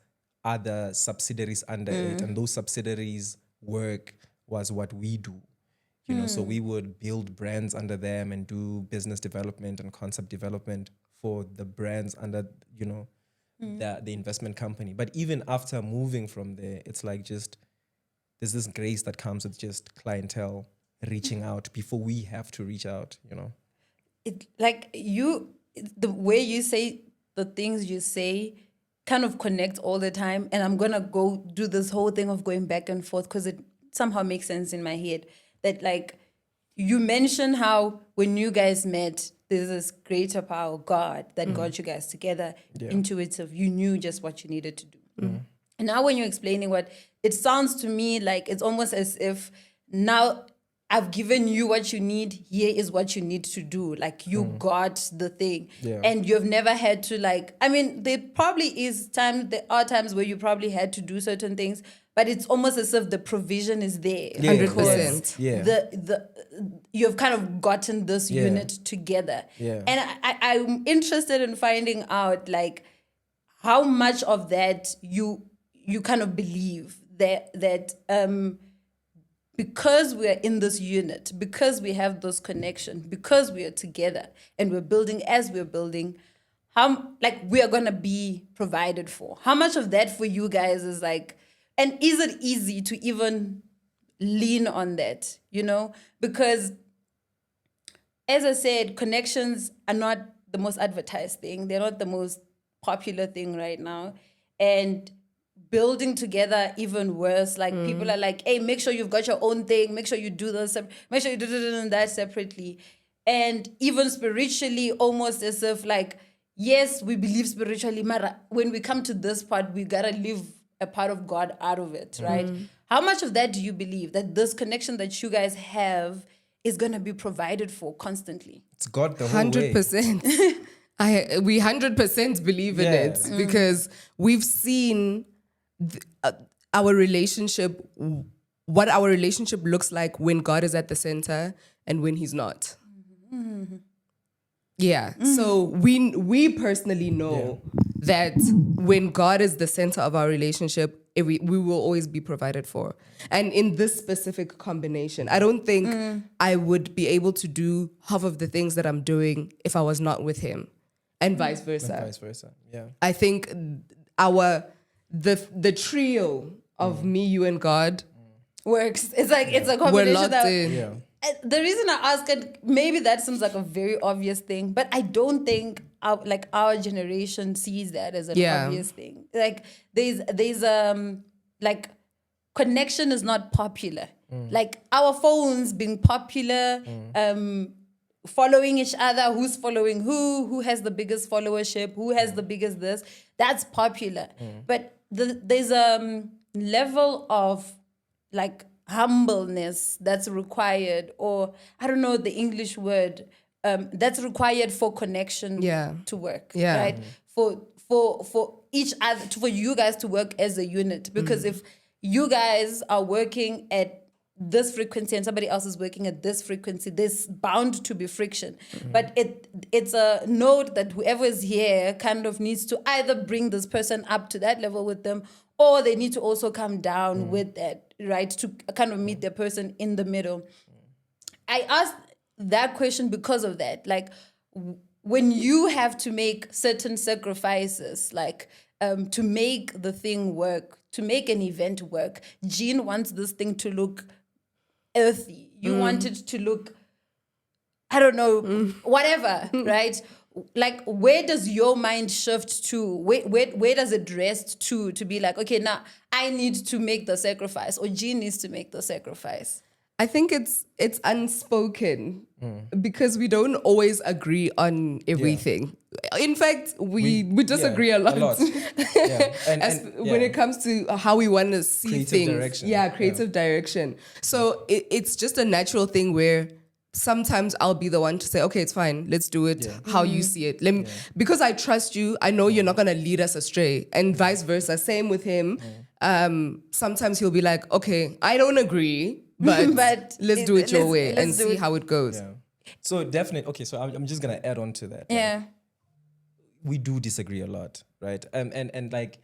other subsidiaries under it, and those subsidiaries' work was what we do. You know, so we would build brands under them and do business development and concept development for the brands under, you know, the investment company. But even after moving from there, it's like just there's this grace that comes with just clientele reaching out before we have to reach out, you know. The way you say the things you say kind of connect all the time. And I'm going to go do this whole thing of going back and forth because it somehow makes sense in my head. That like you mentioned how when you guys met, there's this greater power, God, that got you guys together, intuitive. You knew just what you needed to do. And now when you're explaining it sounds to me like it's almost as if now I've given you what you need. Here is what you need to do. Like, you got the thing. Yeah. And you've never had to, like, I mean, there are times where you probably had to do certain things, but it's almost as if the provision is there. Yeah, 100%. The you've kind of gotten this unit together. Yeah. And I'm interested in finding out, like, how much of that you kind of believe that because we're in this unit, because we have this connection, because we are together and we're building as we're building, how, like, we are gonna be provided for. How much of that for you guys is like, and is it easy to even lean on that, you know? Because as I said, connections are not the most advertised thing. They're not the most popular thing right now. And building together, even worse. Like, people are like, hey, make sure you've got your own thing. Make sure you do this. Make sure you do that separately. And even spiritually, almost as if, like, yes, we believe spiritually, but when we come to this part, we got to leave a part of God out of it, right? How much of that do you believe that this connection that you guys have is going to be provided for constantly? It's God the whole way. 100%. We 100% believe in it because we've seen our relationship, what our relationship looks like when God is at the center and when he's not. Yeah. So we personally know that when God is the center of our relationship, we will always be provided for. And in this specific combination, I don't think I would be able to do half of the things that I'm doing if I was not with him, and vice versa. And vice versa. Yeah. I think the trio of me, you, and God Works. It's like, it's a we're combination locked that... in. Yeah. The reason I ask it, maybe that seems like a very obvious thing, but I don't think our generation sees that as an obvious thing. Like, there's like, connection is not popular. Like, our phones being popular, following each other, who's following who has the biggest followership, who has the biggest this, that's popular. But there's a level of, like, humbleness that's required, or I don't know the English word, that's required for connection to work, right? For each other, for you guys to work as a unit. Because if you guys are working at this frequency and somebody else is working at this frequency, there's bound to be friction. But it's a note that whoever is here kind of needs to either bring this person up to that level with them, or they need to also come down with that, right? To kind of meet the person in the middle. I asked that question because of that. Like, when you have to make certain sacrifices, like, to make the thing work, to make an event work, Gin wants this thing to look earthy. You want it to look, I don't know, whatever, right? Like, where does your mind shift to? Where does it rest to be like, okay, now I need to make the sacrifice, or Gin needs to make the sacrifice? I think it's unspoken because we don't always agree on everything. In fact, we disagree a lot. Yeah. When it comes to how we want to see Creative things. direction. Yeah, creative direction. So it's just a natural thing where sometimes I'll be the one to say, okay, it's fine. Let's do it how you see it. Because I trust you, I know you're not going to lead us astray, and vice versa. Same with him. Sometimes he'll be like, okay, I don't agree, but let's do it your way and see how it goes. Yeah. So definitely, okay, so I'm just going to add on to that. Yeah. We do disagree a lot, right? And like,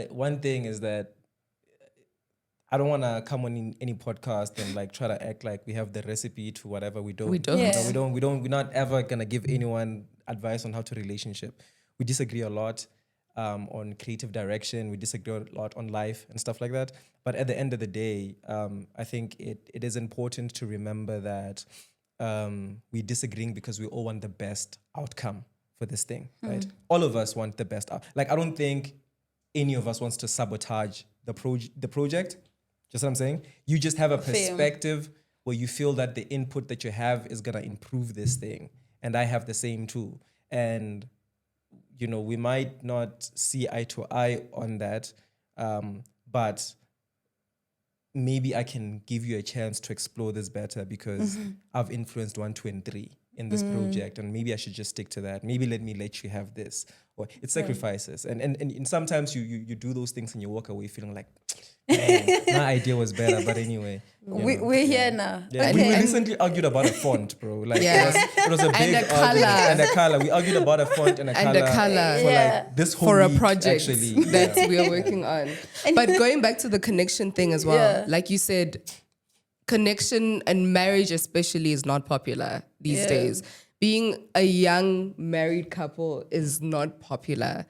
one thing is that I don't want to come on any podcast and like try to act like we have the recipe to whatever. We don't. We don't. Yeah. No, we don't. We're not ever gonna give anyone advice on how to relationship. We disagree a lot on creative direction. We disagree a lot on life and stuff like that. But at the end of the day, I think it is important to remember that we're disagreeing because we all want the best outcome for this thing, right? All of us want the best. Like, I don't think any of us wants to sabotage the project. Just what I'm saying? You just have a perspective where you feel that the input that you have is going to improve this thing. And I have the same too. And, you know, we might not see eye to eye on that, but maybe I can give you a chance to explore this better because I've influenced 1, 2, and 3 in this project, and maybe I should just stick to that. Maybe let you have this. Or it's sacrifices, and sometimes you do those things and you walk away feeling like, man, my idea was better. But anyway, we're here now. Yeah, Okay. we recently argued about a font, bro. Like it was a big a argument. color. And a color. We argued about a font and a color. And a color. For like this whole For a week, project actually. that we are working on. But going back to the connection thing as well, like you said, connection and marriage especially is not popular these days. Being a young married couple is not popular.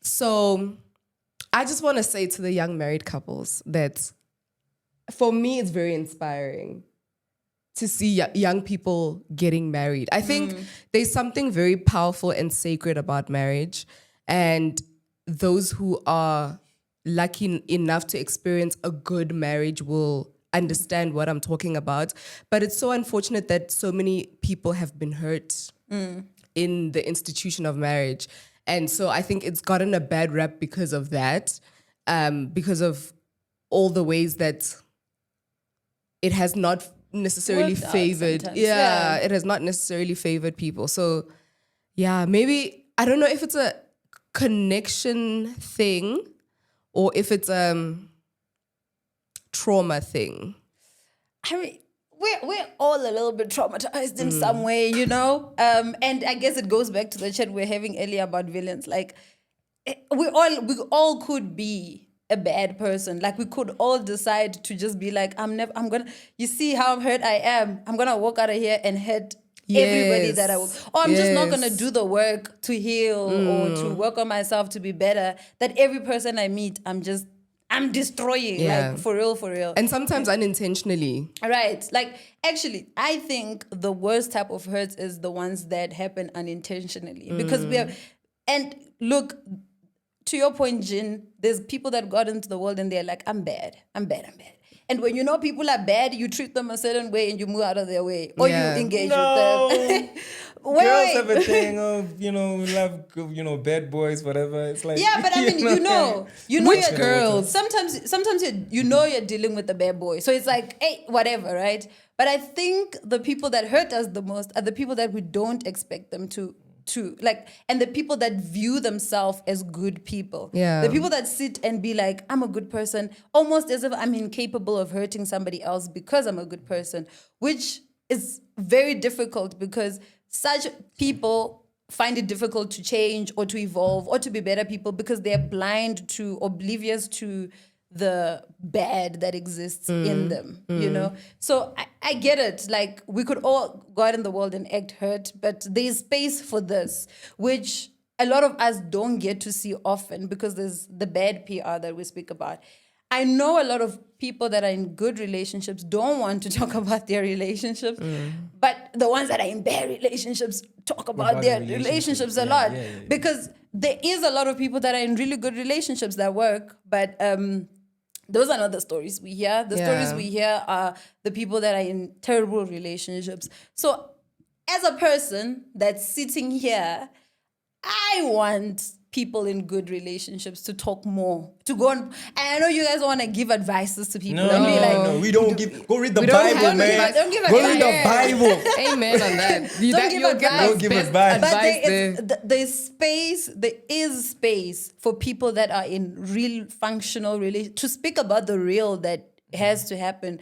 So I just want to say to the young married couples that for me, it's very inspiring to see young people getting married. I think there's something very powerful and sacred about marriage. And those who are lucky enough to experience a good marriage will understand what I'm talking about. But it's so unfortunate that so many people have been hurt in the institution of marriage. And so I think it's gotten a bad rap because of that, because of all the ways that it has not necessarily Worked out favored. sometimes, Yeah, it has not necessarily favored people. So yeah, maybe, I don't know if it's a connection thing or if it's trauma thing. I mean, we're all a little bit traumatized in some way, you know? And I guess it goes back to the chat we were having earlier about villains. Like, we all could be a bad person. Like, we could all decide to just be like, you see how hurt I am? I'm gonna walk out of here and hurt everybody that I will. Or I'm just not gonna do the work to heal or to work on myself to be better. That every person I meet, I'm destroying, like, for real. And sometimes unintentionally. Right. Like, actually, I think the worst type of hurts is the ones that happen unintentionally. Because we have, and look, to your point, Gin, there's people that got into the world and they're like, I'm bad. And when you know people are bad, you treat them a certain way and you move out of their way. Or you engage with them. Girls have a thing of, we love, bad boys, whatever. It's like, yeah, but I mean, you know Which you're, girls? Sometimes you're dealing with a bad boy. So it's like, hey, whatever, right? But I think the people that hurt us the most are the people that we don't expect them to like, and the people that view themselves as good people. Yeah. The people that sit and be like, I'm a good person, almost as if I'm incapable of hurting somebody else because I'm a good person, which is very difficult because such people find it difficult to change or to evolve or to be better people because they're oblivious to the bad that exists in them, you know? So I get it. Like, we could all go out in the world and act hurt, but there's space for this, which a lot of us don't get to see often because there's the bad PR that we speak about. I know a lot of people that are in good relationships don't want to talk about their relationships, but the ones that are in bad relationships talk about their relationships a lot. Because there is a lot of people that are in really good relationships that work, but those are not the stories we hear. The stories we hear are the people that are in terrible relationships. So as a person that's sitting here, I want people in good relationships to talk more, to go on. And I know you guys want to give advices to people. And be like, no, we don't give. Go read the Bible, man. Don't give Go advice. read the Bible. Amen on that. Don't give advice. But There is space for people that are in real functional relation to speak about the real that has to happen.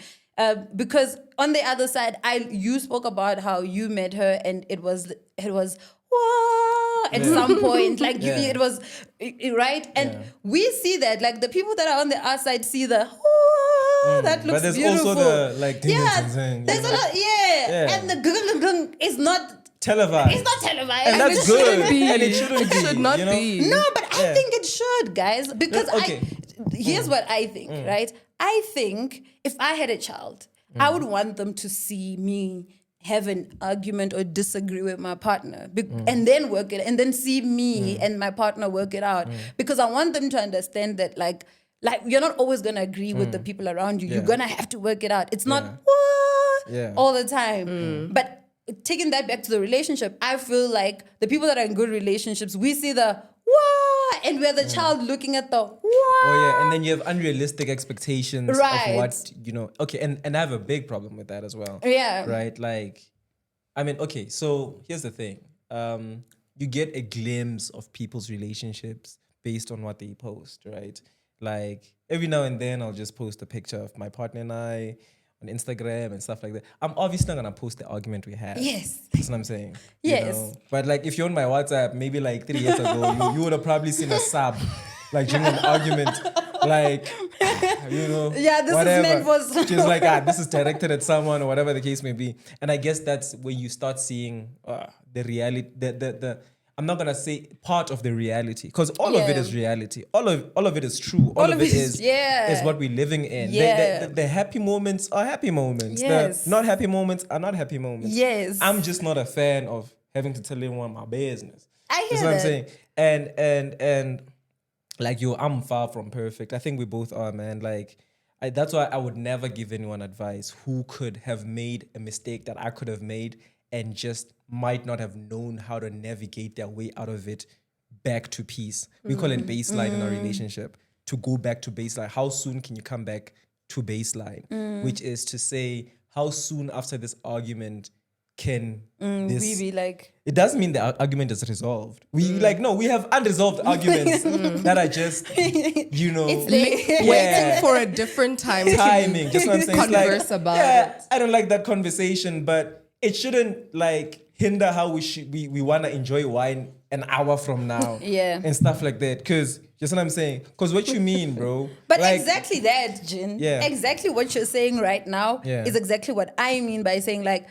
Because on the other side, you spoke about how you met her and it was whoa, at some point, like it was right, and we see that, like, the people that are on the outside see the that looks but there's beautiful. also the like there's a lot, and the gung is not televised. It's not televised, And that's good. And it shouldn't be. It should not be. No, but I think it should, guys, because here's what I think, right? I think if I had a child, I would want them to see me have an argument or disagree with my partner and then work it, and then see me and my partner work it out. Because I want them to understand that, like you're not always going to agree with the people around you. You're going to have to work it out. It's not all the time. But taking that back to the relationship, I feel like the people that are in good relationships, we see the and we're the child looking at the what? Oh yeah, and then you have unrealistic expectations Right. of what Okay, and I have a big problem with that as well. Yeah. Right. Like, I mean, okay. So here's the thing. You get a glimpse of people's relationships based on what they post, right? Like every now and then, I'll just post a picture of my partner and I on Instagram and stuff like that. I'm obviously not gonna post the argument we had. Yes. That's what I'm saying. Yes. But like, if you're on my WhatsApp, maybe like 3 years ago, you would have probably seen a sub, like during an argument, like, Yeah, this whatever. is meant for Just like, this is directed at someone or whatever the case may be. And I guess that's when you start seeing the reality, the I'm not gonna say part of the reality, because all of it is reality. All of it is true. All of it is what we're living in. Yeah. The happy moments are happy moments. Yes. The not happy moments are not happy moments. Yes. I'm just not a fan of having to tell everyone my business. I hear That's what I'm that. saying. And like, I'm far from perfect. I think we both are, man. Like, that's why I would never give anyone advice who could have made a mistake that I could have made and just might not have known how to navigate their way out of it back to peace. We call it baseline in our relationship. To go back to baseline. How soon can you come back to baseline? Which is to say, how soon after this argument can this... we be like, It doesn't mean the argument is resolved. We we have unresolved arguments that are just, Waiting for a different time. timing. Just what I'm saying. Converse It's like, about it. I don't like that conversation, but it shouldn't like hinder how we want to enjoy wine an hour from now. Yeah. And stuff like that. Because, just what I'm saying. Because what you mean, bro. but like, exactly that, Jin. Yeah. Exactly what you're saying right now Yeah. is exactly what I mean by saying, like,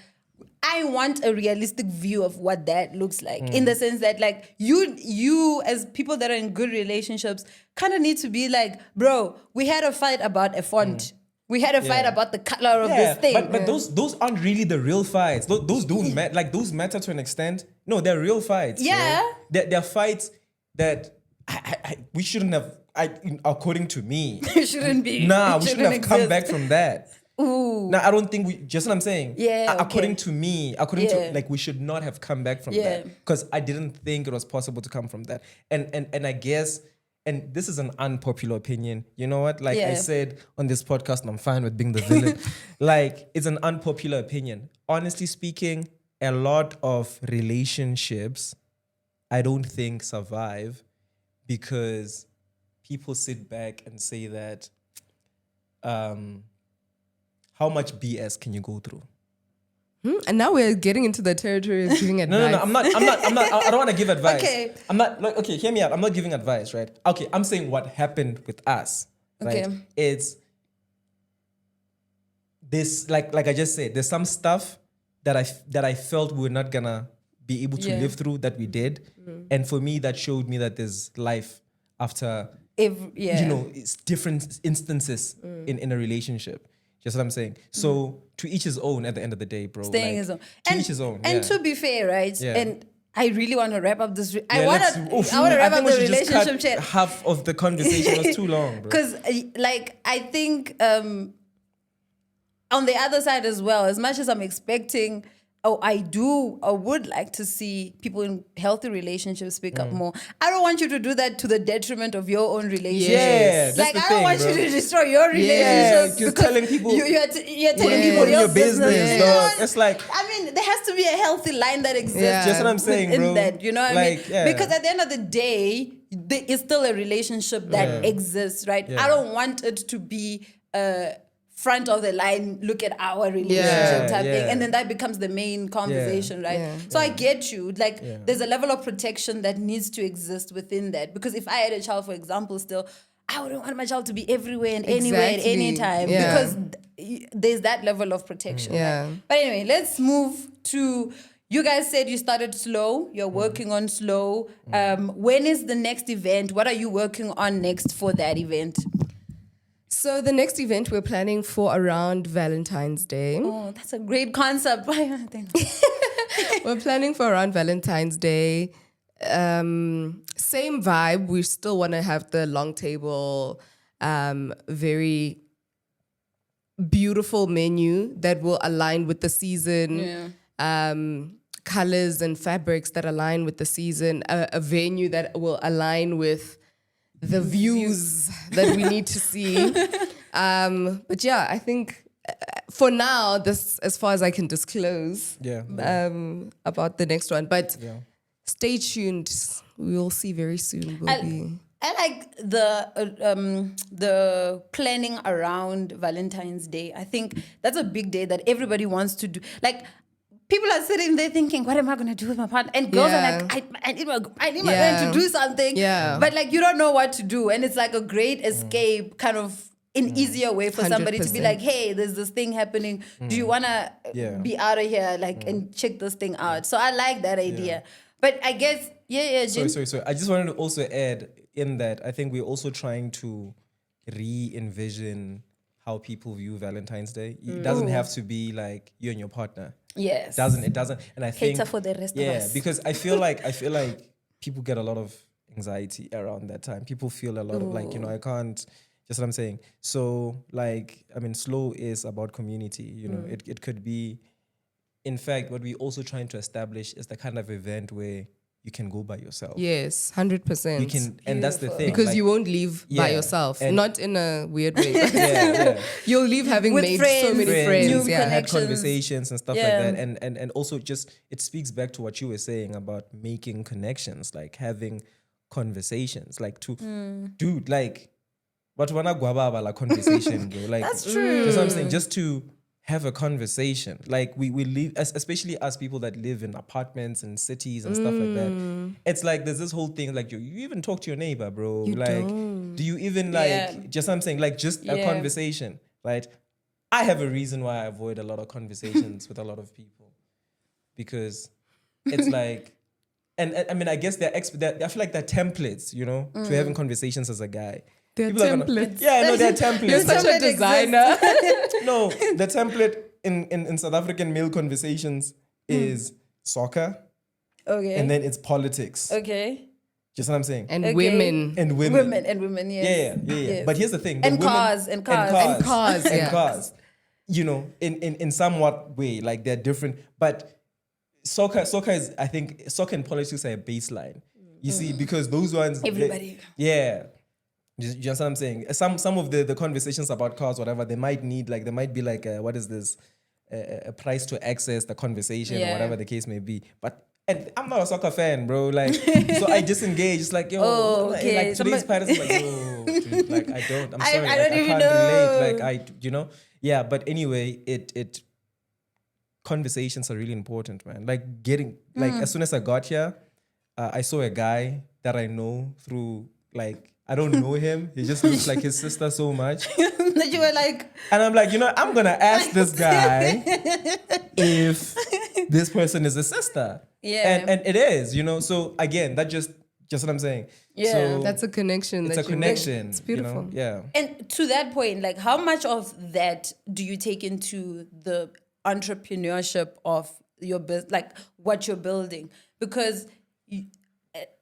I want a realistic view of what that looks like, in the sense that, like, you as people that are in good relationships kind of need to be like, bro, we had a fight about a font. We had a fight about the color of this thing. But those aren't really the real fights. Those don't matter. Like, those matter to an extent. No, they're real fights. Yeah. Bro. They're fights that we shouldn't have, according to me. It shouldn't be. Nah, it we shouldn't have come exist. back from that. Ooh. Now, I don't think just what I'm saying. Yeah, According okay. to me, to, like, we should not have come back from that. Because I didn't think it was possible to come from that. And I guess, and this is an unpopular opinion. You know what? Like I said on this podcast, and I'm fine with being the villain. Like, it's an unpopular opinion. Honestly speaking, a lot of relationships, I don't think survive because people sit back and say that, how much BS can you go through? And now we're getting into the territory of giving advice. No, I'm not, I don't want to give advice. Okay. I'm not, like, okay, hear me out. I'm not giving advice, right? Okay, I'm saying what happened with us, right? Okay. It's this, like I just said, there's some stuff that I felt we were not gonna be able to live through that we did. And for me, that showed me that there's life after, it's different instances in a relationship. Just what I'm saying. So to each his own at the end of the day, bro. Staying his own. To each his own. And to be fair, right? Yeah. And I really want to wrap up this. I Yeah, want let's- to wrap I up think we the should just cut relationship chat. half of the conversation was too long, bro. Because, like, I think on the other side as well, as much as I'm expecting, I would like to see people in healthy relationships speak up more. I don't want you to do that to the detriment of your own relationship. Yeah, that's like, the I thing, don't want bro. you to destroy your relationship. Yeah, you're because telling people- you're telling Putting people people in your business, You dog. know, It's like- I mean, there has to be a healthy line that exists. Yeah. Just what I'm saying, in bro. that, you know what I Like, mean? yeah. Because at the end of the day, there is still a relationship that exists, right? Yeah. I don't want it to be front of the line, look at our relationship type thing. And then that becomes the main conversation, right? Yeah. So I get you. Like, there's a level of protection that needs to exist within that. Because if I had a child, for example, still, I wouldn't want my child to be everywhere and anywhere at Exactly. any time. Yeah. Because there's that level of protection. Yeah. Right? But anyway, let's move to... You guys said you started slow. You're working on slow. When is the next event? What are you working on next for that event? So the next event we're planning for around Valentine's Day. Oh, that's a great concept. We're planning for around Valentine's Day. Same vibe. We still want to have the long table, very beautiful menu that will align with the season. colors and fabrics that align with the season, a venue that will align with the views that we need to see. But yeah, I think for now, this as far as I can disclose about the next one. But stay tuned. We will see very soon. I like the planning around Valentine's Day. I think that's a big day that everybody wants to do. Like, people are sitting there thinking, what am I going to do with my partner? And girls are like, I need my man to do something. Yeah. But like, you don't know what to do. And it's like a great escape, kind of an easier way for somebody to be 100%. like, hey, there's this thing happening. Do you want to be out of here, like, and check this thing out? So I like that idea. But I guess, Jin. Sorry. I just wanted to also add in that I think we're also trying to re-envision how people view Valentine's Day. It doesn't have to be like you and your partner. Yes. It doesn't. And I think Cater for the rest of us. because I feel like people get a lot of anxiety around that time. People feel a lot of like, I can't, just what I'm saying. So like, I mean, slow is about community, it could be, in fact, what we're also trying to establish is the kind of event where you can go by yourself. Yes, 100%. You can, and that's the thing. Because like, you won't leave by yourself. and- Not in a weird way. You'll leave having With made friends, so many new friends. had connections. conversations and stuff Yeah. like that, and also just it speaks back to what you were saying about making connections, like having conversations, like to dude, like what wanna guababa la conversation, bro. Like That's true. Just what I'm saying, just to have a conversation. Like we live, especially as people that live in apartments and cities and stuff like that. It's like there's this whole thing, like you even talk to your neighbor, bro. You like, don't. do you even like just what I'm saying, like just a conversation, right? I have a reason why I avoid a lot of conversations with a lot of people, because it's like, and I mean, I guess I feel like they're templates, to having conversations as a guy. They're People are templates. they're templates. You're such a Template designer. No, the template in South African male conversations is soccer, Okay. and then it's politics. Okay. Just what I'm saying. And Okay. women. And women. Yes. Yeah. Yes. But here's the thing. And the women- cars, and cars. And cars, and yeah. cars. In somewhat way, like they're different. But soccer is, I think, soccer and politics are a baseline. You see, because those ones... Everybody. Yeah. You understand what I'm saying? Some of the conversations about cars, whatever, they might be like, what is this? A price to access the conversation or Yeah. whatever the case may be. And I'm not a soccer fan, bro. Like, so I disengage. It's like, yo, Oh, okay. like today's parents, like, yo, dude, like I don't. I'm I sorry, don't I even can't know. relate. Like yeah. But anyway, it conversations are really important, man. Like getting, like as soon as I got here, I saw a guy that I know through, like, I don't know him. He just looks like his sister so much. That you were like, And I'm like, I'm gonna ask this guy if this person is a sister. Yeah. And it is, So again, that just what I'm saying. Yeah. So That's a connection. it's that a you connection. Make. It's beautiful. Yeah. and to that point, like, how much of that do you take into the entrepreneurship of your business, like what you're building? Because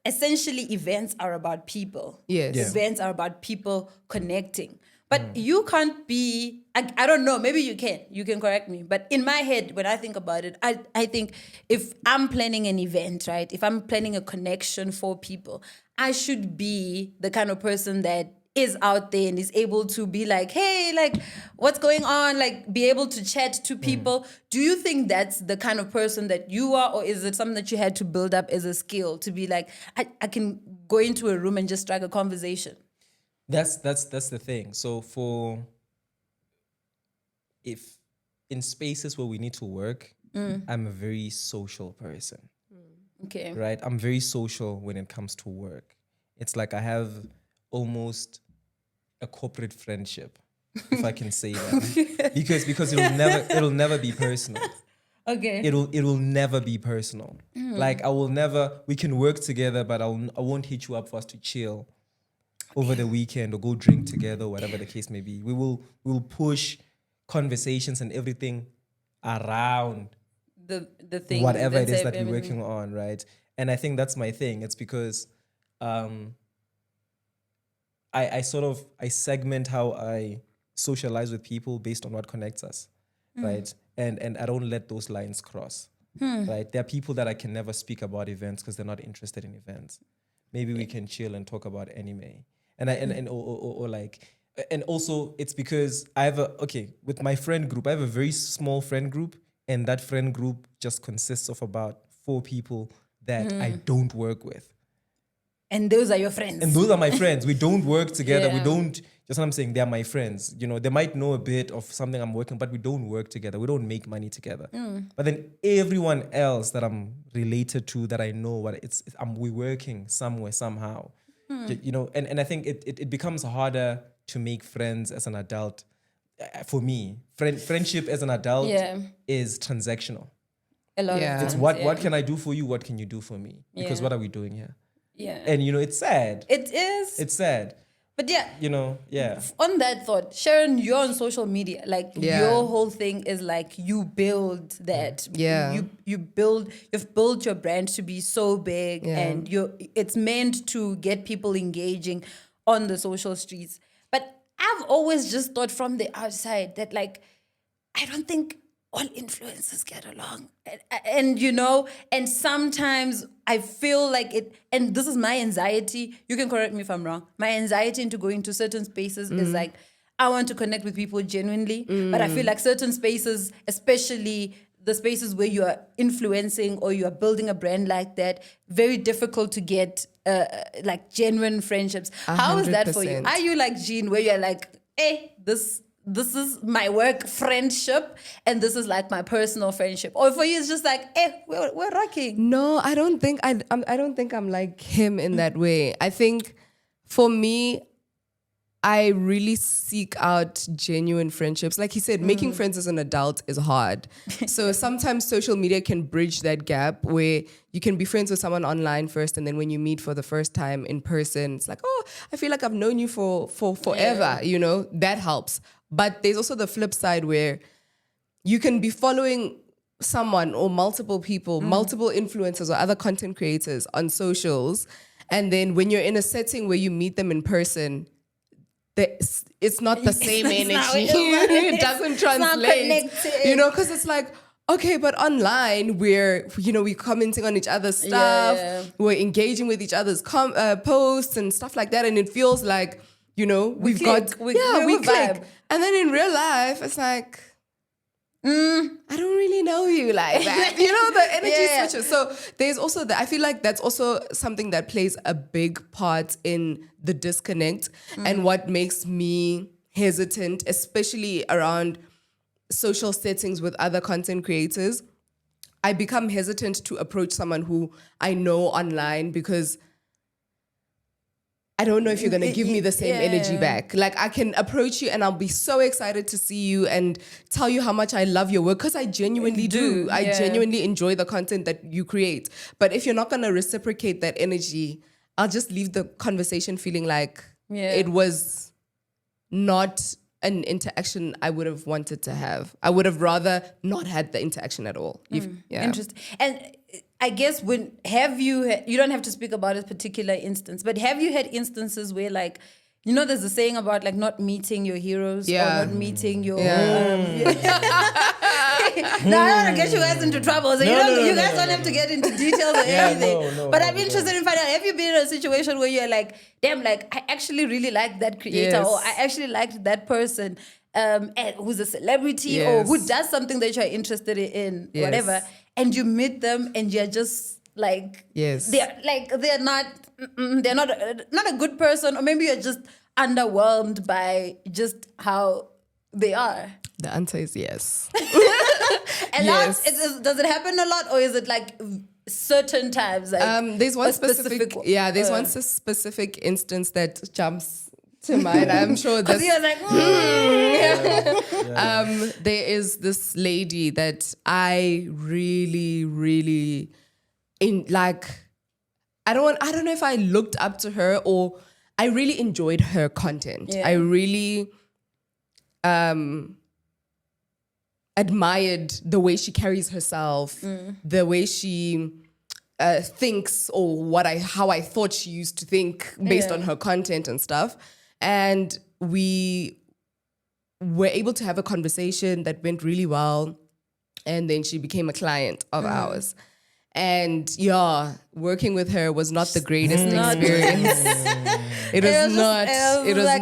essentially events are about people. Yes. Yeah. Events are about people connecting. But you can't be, I don't know, maybe you can correct me. But in my head, when I think about it, I think if I'm planning an event, right? If I'm planning a connection for people, I should be the kind of person that is out there and is able to be like, hey, like, what's going on? Like, be able to chat to people. Do you think that's the kind of person that you are, or is it something that you had to build up as a skill to be like, I can go into a room and just strike a conversation? That's the thing. So if in spaces where we need to work, I'm a very social person. Okay. Right? I'm very social when it comes to work. It's like I have almost a corporate friendship, if I can say that. because it'll never be personal. Okay. It'll never be personal. Like we can work together, but I won't hit you up for us to chill over the weekend or go drink together, whatever the case may be. We'll push conversations and everything around the thing, whatever it is that we're everything. working on, right? And I think that's my thing. It's because I segment how I socialize with people based on what connects us, right? And I don't let those lines cross. Right? There are people that I can never speak about events because they're not interested in events. Maybe we can chill and talk about anime. And also it's because I have with my friend group, I have a very small friend group, and that friend group just consists of about 4 people that I don't work with. And those are your friends. And those are my friends. We don't work together. We Yeah. don't, just what I'm saying, they're my friends. You know, they might know a bit of something I'm working, but we don't work together. We don't make money together. But then everyone else that I'm related to, that I know what we're working somewhere, somehow. You know, and I think it becomes harder to make friends as an adult. For me, friendship as an adult is transactional. A lot Yeah. of It's times, what can I do for you? What can you do for me? Because Yeah. what are we doing here? Yeah. And you know, it's sad. It is. It's sad. But yeah, You know, yeah. on that thought, Sharon, you're on social media. Like Yeah. your whole thing is like you build that. Yeah. You've built your brand to be so big, Yeah. and it's meant to get people engaging on the social streets. But I've always just thought from the outside that, like, I don't think all influencers get along. And you know, and sometimes I feel like it, and this is my anxiety. You can correct me if I'm wrong. My anxiety into going to certain spaces is like, I want to connect with people genuinely, but I feel like certain spaces, especially the spaces where you are influencing or you are building a brand like that, very difficult to get like genuine friendships. How is that for you? 100%. Are you like Jean, where you're like, hey, this is my work friendship and this is like my personal friendship? Or for you, it's just like, hey, we're rocking. No, I don't think I don't think I'm like him in that way. I think for me, I really seek out genuine friendships. Like he said, making friends as an adult is hard. So sometimes social media can bridge that gap where you can be friends with someone online first, and then when you meet for the first time in person, it's like, oh, I feel like I've known you for forever. You know, that helps. But there's also the flip side where you can be following someone or multiple people, multiple influencers or other content creators on socials, and then when you're in a setting where you meet them in person, it's not the same energy. It doesn't translate. You know, because it's like, okay, but online we're commenting on each other's stuff, we're engaging with each other's posts and stuff like that, and it feels like, you know, we click. And then in real life, it's like, I don't really know you like that. You know, the energy switches. So there's also that. I feel like that's also something that plays a big part in the disconnect and what makes me hesitant, especially around social settings with other content creators. I become hesitant to approach someone who I know online because I don't know if you're going to give me the same energy back. Like, I can approach you and I'll be so excited to see you and tell you how much I love your work, because I genuinely do. I genuinely enjoy the content that you create. But if you're not going to reciprocate that energy, I'll just leave the conversation feeling like it was not an interaction I would have wanted to have. I would have rather not had the interaction at all. Interesting. And I guess you don't have to speak about a particular instance, but have you had instances where, like, you know, there's a saying about like not meeting your heroes or not meeting your... Now I don't want to get you guys into trouble, so you guys don't have to get into details or anything. But I'm interested in finding out, have you been in a situation where you're like, damn, like, I actually really like that creator, or I actually liked that person and who's a celebrity or who does something that you're interested in, whatever, and you meet them and you're just like, they're not a good person, or maybe you're just underwhelmed by just how they are? The answer is yes. And does it happen a lot, or is it like certain times? Like there's one specific one specific instance that jumps to mind. I'm sure that you're like, there is this lady that I really, really I don't know if I looked up to her or I really enjoyed her content. I really admired the way she carries herself, the way she thinks, or how I thought she used to think based on her content and stuff. And we were able to have a conversation that went really well. And then she became a client of ours. And yeah, working with her was not the greatest experience. It was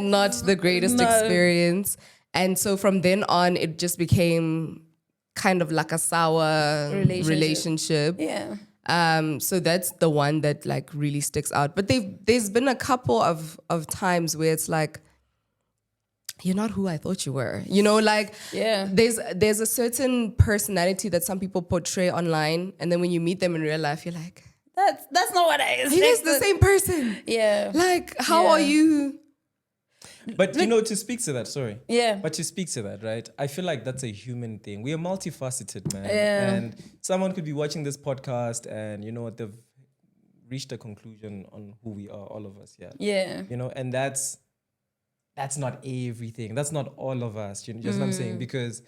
not the greatest experience. And so from then on, it just became kind of like a sour relationship. Yeah. So that's the one that like really sticks out. But there's been a couple of times where it's like, you're not who I thought you were. You know, like there's a certain personality that some people portray online, and then when you meet them in real life, you're like, That's not what I expected. he's the same person. Yeah. Like, how are you? But you know, to speak to that, sorry. Yeah. But to speak to that, right? I feel like that's a human thing. We are multifaceted, man. Yeah. And someone could be watching this podcast and you know what, they've reached a conclusion on who we are, all of us, yeah. Yeah. You know, and that's not everything. That's not all of us. You know, just what I'm saying? Because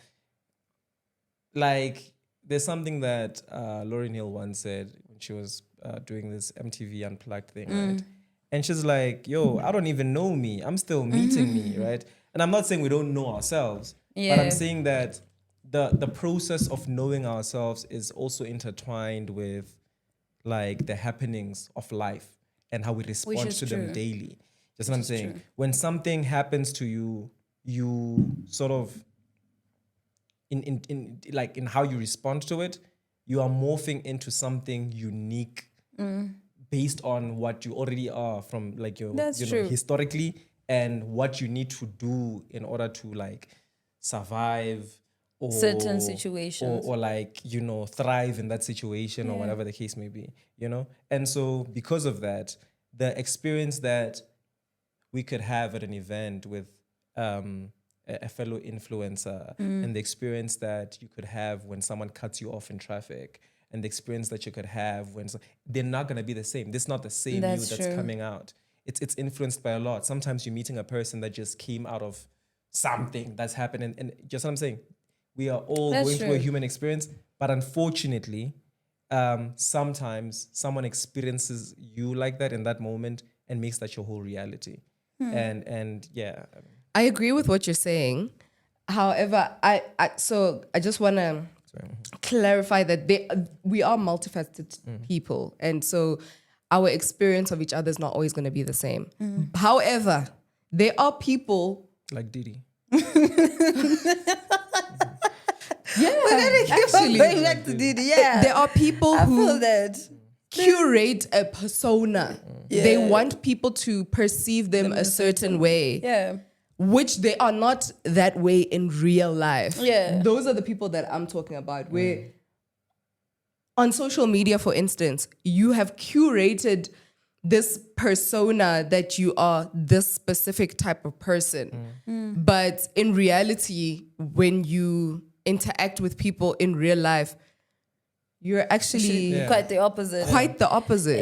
like there's something that Lauryn Hill once said when she was doing this MTV Unplugged thing, right? And she's like, yo, I don't even know me. I'm still meeting me, right? And I'm not saying we don't know ourselves, but I'm saying that the process of knowing ourselves is also intertwined with like the happenings of life and how we respond to them daily. Just what I'm saying. True. When something happens to you, you sort of in how you respond to it, you are morphing into something unique based on what you already are from like your know, historically and what you need to do in order to like survive or certain situations or like, you know, thrive in that situation or whatever the case may be, you know? And so because of that, the experience that we could have at an event with a fellow influencer and the experience that you could have when someone cuts you off in traffic and the experience that you could have when they're not going to be the same. This is not the same you that's coming out. It's influenced by a lot. Sometimes you're meeting a person that just came out of something that's happening. And just what I'm saying, we are all going through a human experience, but unfortunately, sometimes someone experiences you like that in that moment and makes that your whole reality. And yeah. I agree with what you're saying. However, I just want to clarify that we are multifaceted people. And so our experience of each other is not always going to be the same. However, there are people... Like Diddy. Actually, going back to Diddy, there are people who feel that. curate a persona. They want people to perceive them a certain way. Yeah. Which they are not that way in real life. Yeah. Those are the people that I'm talking about. Where on social media, for instance, you have curated this persona that you are this specific type of person. But in reality, when you interact with people in real life, you're actually quite the opposite.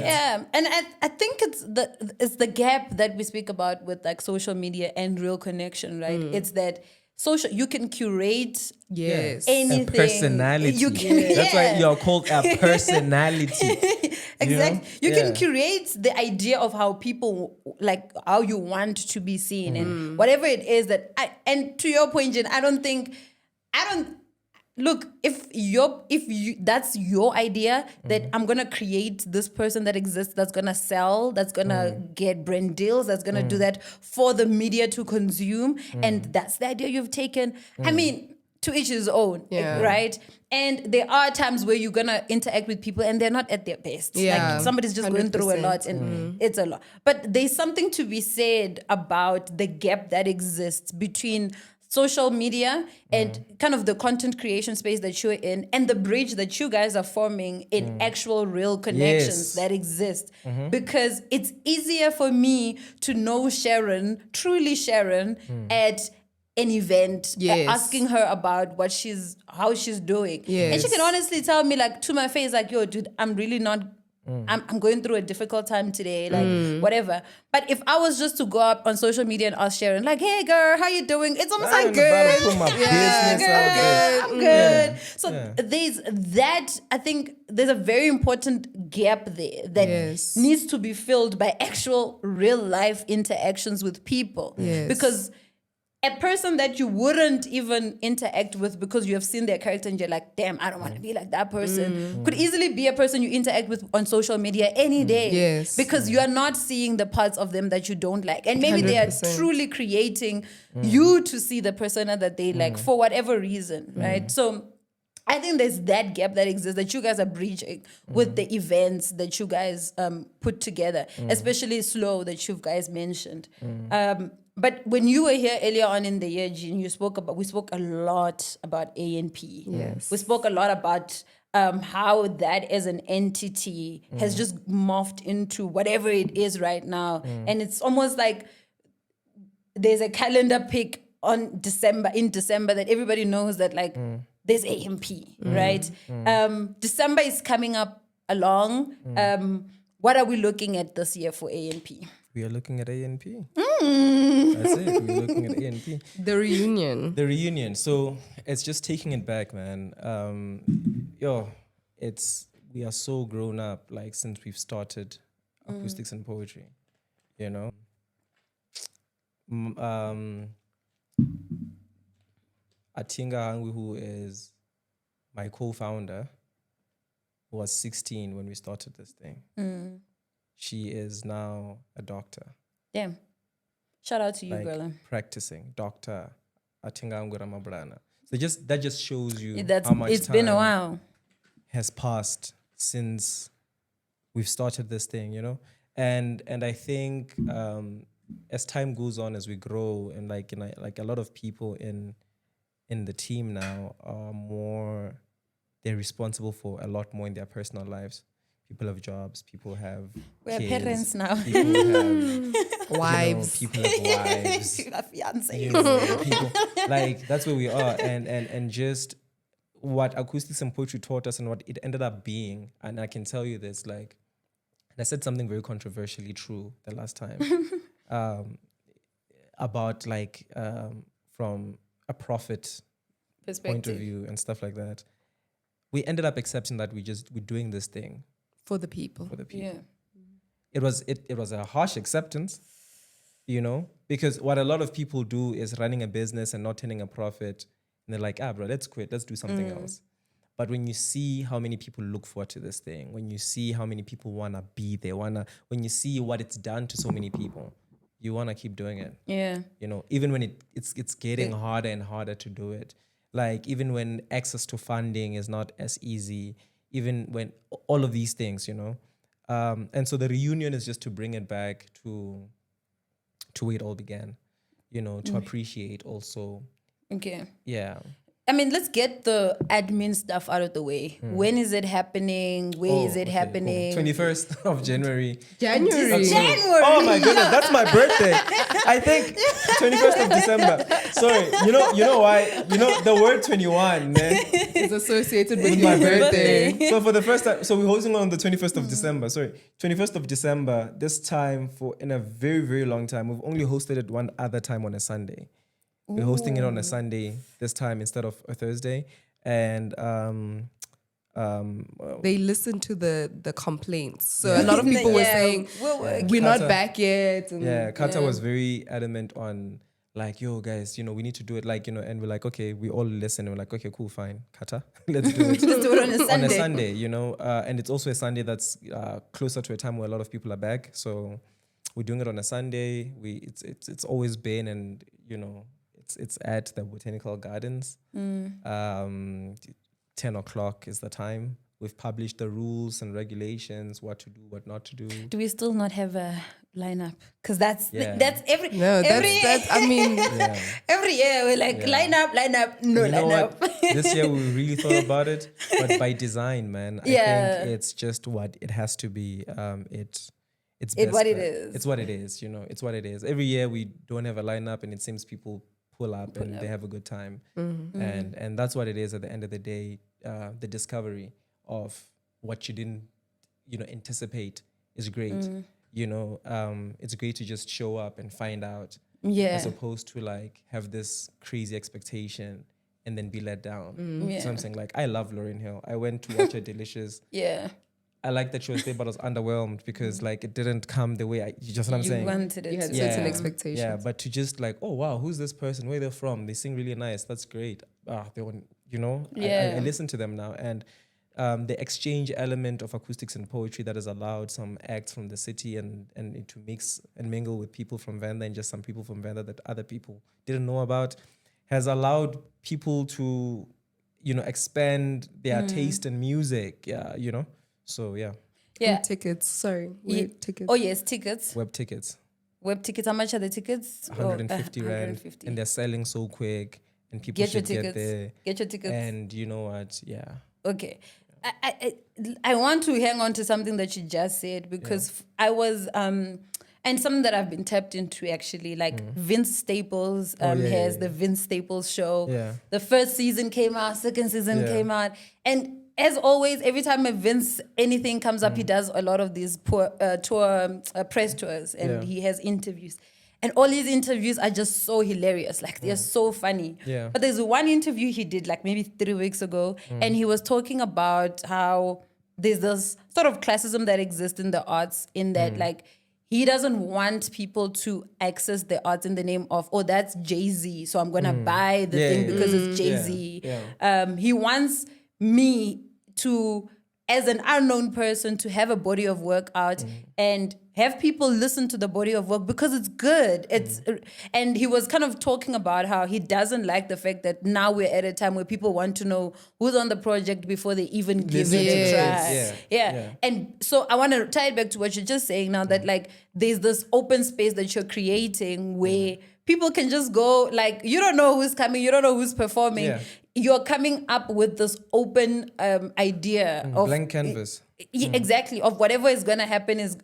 Yeah. And I think it's the gap that we speak about with like social media and real connection, right? It's that you can curate anything. A personality. You can, That's why you're called a personality. Exactly. You can curate the idea of how people, like how you want to be seen and whatever it is and to your point, Jen, look, if you that's your idea that I'm gonna create this person that exists, that's gonna sell, that's gonna get brand deals, that's gonna do that for the media to consume, and that's the idea you've taken. I mean, to each his own, right? And there are times where you're gonna interact with people and they're not at their best. Like somebody's just 100%. Going through a lot and it's a lot. But there's something to be said about the gap that exists between social media and kind of the content creation space that you're in and the bridge that you guys are forming in actual real connections that exist. Because it's easier for me to know Sharon, truly Sharon, at an event, asking her about how she's doing. And she can honestly tell me like to my face, like, yo, dude, I'm really not I'm going through a difficult time today, like whatever. But if I was just to go up on social media and ask Sharon, like, hey girl, how you doing? It's almost like good. I'm good. So there's that, I think there's a very important gap there that needs to be filled by actual real life interactions with people. Because a person that you wouldn't even interact with because you have seen their character and you're like, damn, I don't want to be like that person, could easily be a person you interact with on social media any day. Yes. Because you are not seeing the parts of them that you don't like. And maybe they are 100%. truly creating you to see the persona that they like for whatever reason, right? So I think there's that gap that exists that you guys are breaching with the events that you guys put together, especially Slow that you guys mentioned. But when you were here earlier on in the year, Gin, we spoke a lot about A&P. Yes. We spoke a lot about how that as an entity has just morphed into whatever it is right now. And it's almost like there's a calendar pick in December that everybody knows that like there's A&P, right? December is coming up along. What are we looking at this year for A&P? We are looking at A&P. That's it. We're looking at A&P. The reunion. The reunion. So it's just taking it back, man. We are so grown up, like since we've started acoustics and poetry, you know. Atinga Hangwi, who is my co-founder, was 16 when we started this thing. She is now a doctor. Damn. Shout out to you, like girl. practicing doctor Atinga Hangwi Ramabrana. So that just shows you That's, how much it's time been a while. has passed since we've started this thing, you know? And I think as time goes on, as we grow, and like a lot of people in the team now are more, they're responsible for a lot more in their personal lives. People have jobs, people have We're kids, parents now. people have Wives. people have wives. You have fiancés. You know, people, like that's where we are, and just what acoustics and poetry taught us and what it ended up being. And I can tell you this, like, and I said something very controversially true the last time about like from a profit point of view and stuff like that. We ended up accepting that we're doing this thing For the people. for the people. Yeah. It was a harsh acceptance, you know, because what a lot of people do is running a business and not turning a profit, and they're like, bro, let's quit, let's do something else. But when you see how many people look forward to this thing, when you see how many people wanna be there, when you see what it's done to so many people, you wanna keep doing it. Yeah. You know, even when it's getting harder and harder to do it. Like even when access to funding is not as easy, even when all of these things, you know. And so the reunion is just to bring it back to where it all began, you know, to appreciate also. Okay. Yeah. I mean, let's get the admin stuff out of the way. When is it happening? Where is it happening? 21st of January. January. January. Oh my goodness, that's my birthday. I think 21st of December. Sorry, you know why? You know the word 21, man. Is associated with With your my birthday. birthday. So for the first time, so we're hosting on the 21st of December. Sorry, 21st of December. This time in a very, very long time, we've only hosted it one other time on a Sunday. We're hosting it on a Sunday this time instead of a Thursday. And They listened to the complaints. So a lot of people were saying, we're not Kata- back yet. And Kata was very adamant on like, yo guys, you know, we need to do it, like, you know, and we're like, okay, we all listen, and we're like, okay, cool, fine, Kata, let's do it. Let's do it on a Sunday. On a Sunday, you know, and it's also a Sunday that's closer to a time where a lot of people are back. So we're doing it on a Sunday. It's always been, and you know, it's at the Botanical Gardens. 10 o'clock is the time. We've published the rules and regulations, what to do, what not to do. Do we still not have a lineup? Because that's every No, every that's I mean, every year we're like line up, no You know line up. what? This year we really thought about it, but by design, man. I think it's just what it has to be. It's best what it that- is. It's what it is, you know. It's what it is. Every year we don't have a lineup, and it seems people pull up they have a good time, and that's what it is. At the end of the day, the discovery of what you didn't, you know, anticipate is great. You know, it's great to just show up and find out, as opposed to like have this crazy expectation and then be let down. So I'm saying, like, I love Lauryn Hill. I went to watch her Delicious. Yeah. I like that she was there, but I was underwhelmed because like it didn't come the way you just what I'm You saying. wanted it You had to. certain expectations. Yeah, but to just like, oh wow, who's this person? Where they're from? They sing really nice. That's great. They want, I listen to them now, and the exchange element of acoustics and poetry that has allowed some acts from the city and to mix and mingle with people from Venda and just some people from Venda that other people didn't know about, has allowed people to, expand their taste in music. Yeah. So yeah. Yeah. Tickets. Sorry. Wait, tickets. Oh yes, tickets. Web tickets. Web tickets. How much are the tickets? 150 rand. 150. And they're selling so quick, and people Get your should get tickets. there. Get your tickets. And you know what? Yeah. Okay. I want to hang on to something that you just said because I was and something that I've been tapped into actually, like Vince Staples has the Vince Staples show. Yeah. The first season came out, second season came out, and as always, every time a Vince anything comes up, he does a lot of these press tours, and he has interviews. And all his interviews are just so hilarious. Like, they're so funny. Yeah. But there's one interview he did, like, maybe 3 weeks ago. And he was talking about how there's this sort of classism that exists in the arts in that, like, he doesn't want people to access the arts in the name of, oh, that's Jay-Z, so I'm going to buy the thing because it's Jay-Z. Yeah. He wants me to, as an unknown person, to have a body of work out and have people listen to the body of work because it's good. And he was kind of talking about how he doesn't like the fact that now we're at a time where people want to know who's on the project before they even give it a try. Yeah. And so I want to tie it back to what you're just saying now, that like there's this open space that you're creating where people can just go, like, you don't know who's coming, you don't know who's performing. Yeah. You're coming up with this open idea of blank canvas. Exactly, of whatever is going to happen is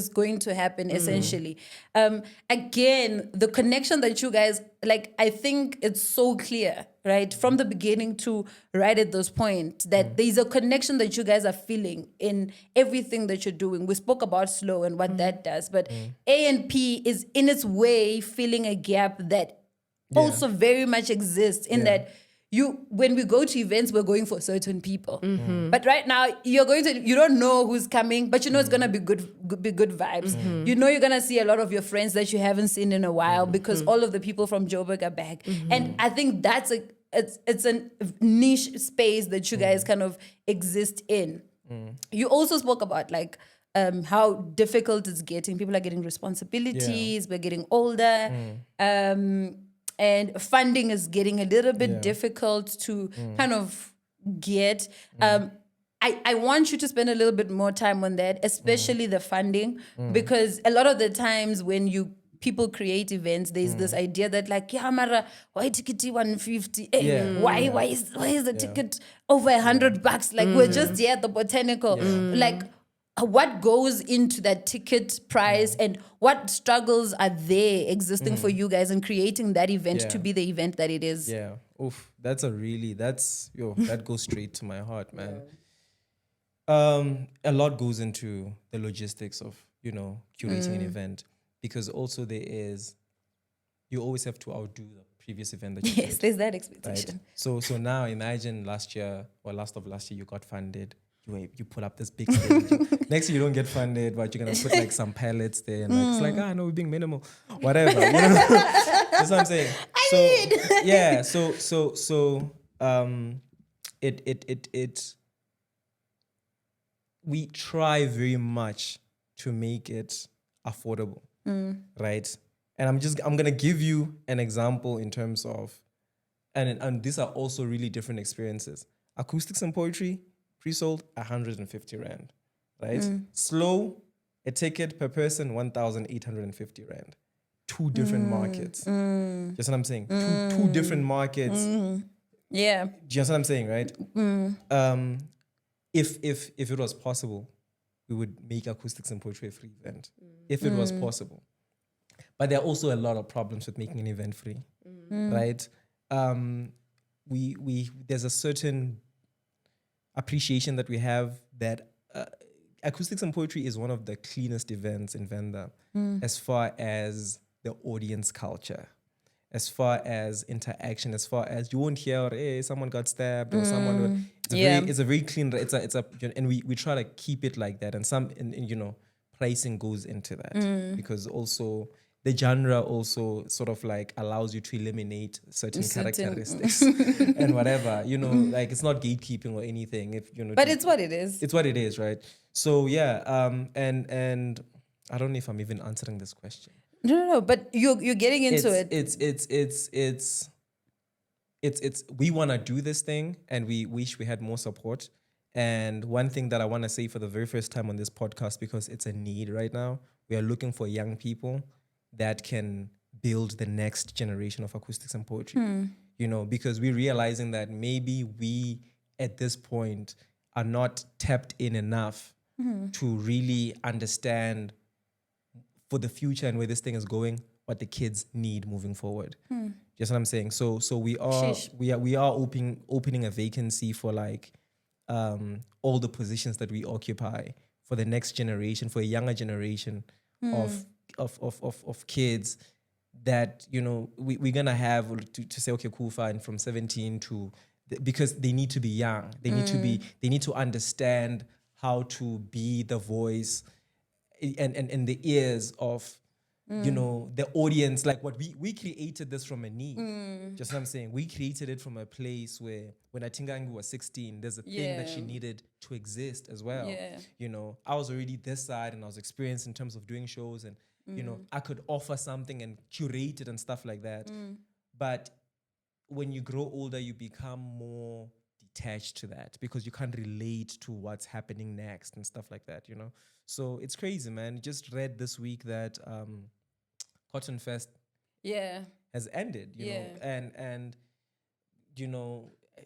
going to happen essentially. Again, the connection that you guys, like, I think it's so clear, right? From the beginning to right at this point, that there's a connection that you guys are feeling in everything that you're doing. We spoke about slow and what that does, but A&P is in its way filling a gap that also very much exists in that when we go to events, we're going for certain people. But right now, you don't know who's coming, but you know it's gonna be good vibes. You know you're gonna see a lot of your friends that you haven't seen in a while because all of the people from Joburg are back. And I think that's it's a niche space that you guys kind of exist in. You also spoke about like how difficult it's getting. People are getting responsibilities. We're getting older. And funding is getting a little bit difficult to kind of get. I want you to spend a little bit more time on that, especially the funding, because a lot of the times when people create events, there's this idea that like, yeah, Mara, why ticket 150? Why is the ticket over $100? Like we're just here at the Botanical. Like, what goes into that ticket price and what struggles are there existing for you guys in creating that event to be the event that it is? Yeah. Oof. That goes straight to my heart, man. A lot goes into the logistics of, curating an event, because also you always have to outdo the previous event that you did. Yes, there's that expectation. Right? So now imagine last of last year you got funded. You put up this big stage. Next year you don't get funded, but you're gonna put like some pallets there, and like it's like, no, we're being minimal, whatever. That's what I'm saying. We try very much to make it affordable, right? And I'm gonna give you an example in terms of, and these are also really different experiences. Acoustics and poetry. Pre-sold 150 rand, right? Slow, a ticket per person 1,850 rand. Two different markets. Do you know what I'm saying? Two different markets. Yeah. Do you know what I'm saying, right? If it was possible, we would make acoustics and poetry a free event. If it was possible. But there are also a lot of problems with making an event free, right? There's a certain appreciation that we have that acoustics and poetry is one of the cleanest events in Venda as far as the audience culture, as far as interaction, as far as you won't hear, hey, someone got stabbed or someone it's a very clean. It's a and we try to keep it like that. And pricing goes into that because also the genre also sort of like allows you to eliminate certain characteristics and whatever, like it's not gatekeeping or anything. But it's what it is. It's what it is, right? So yeah, and I don't know if I'm even answering this question. No. But you're getting into it. It's we want to do this thing and we wish we had more support. And one thing that I want to say for the very first time on this podcast, because it's a need right now, we are looking for young people that can build the next generation of acoustics and poetry. Because we're realizing that maybe we at this point are not tapped in enough to really understand for the future and where this thing is going, what the kids need moving forward. Just what I'm saying. So we are opening a vacancy for like all the positions that we occupy for the next generation, for a younger generation of kids that we're gonna have to say, okay, cool, fine, from 17 to because they need to be young. They need to understand how to be the voice and the ears of the audience. Like what we created this from a need. Just what I'm saying. We created it from a place where when Atingangi was 16, there's a thing that she needed to exist as well. I was already this side and I was experienced in terms of doing shows and I could offer something and curate it and stuff like that. But when you grow older, you become more detached to that because you can't relate to what's happening next and stuff like that, So it's crazy, man. Just read this week that Cotton Fest has ended, you know, and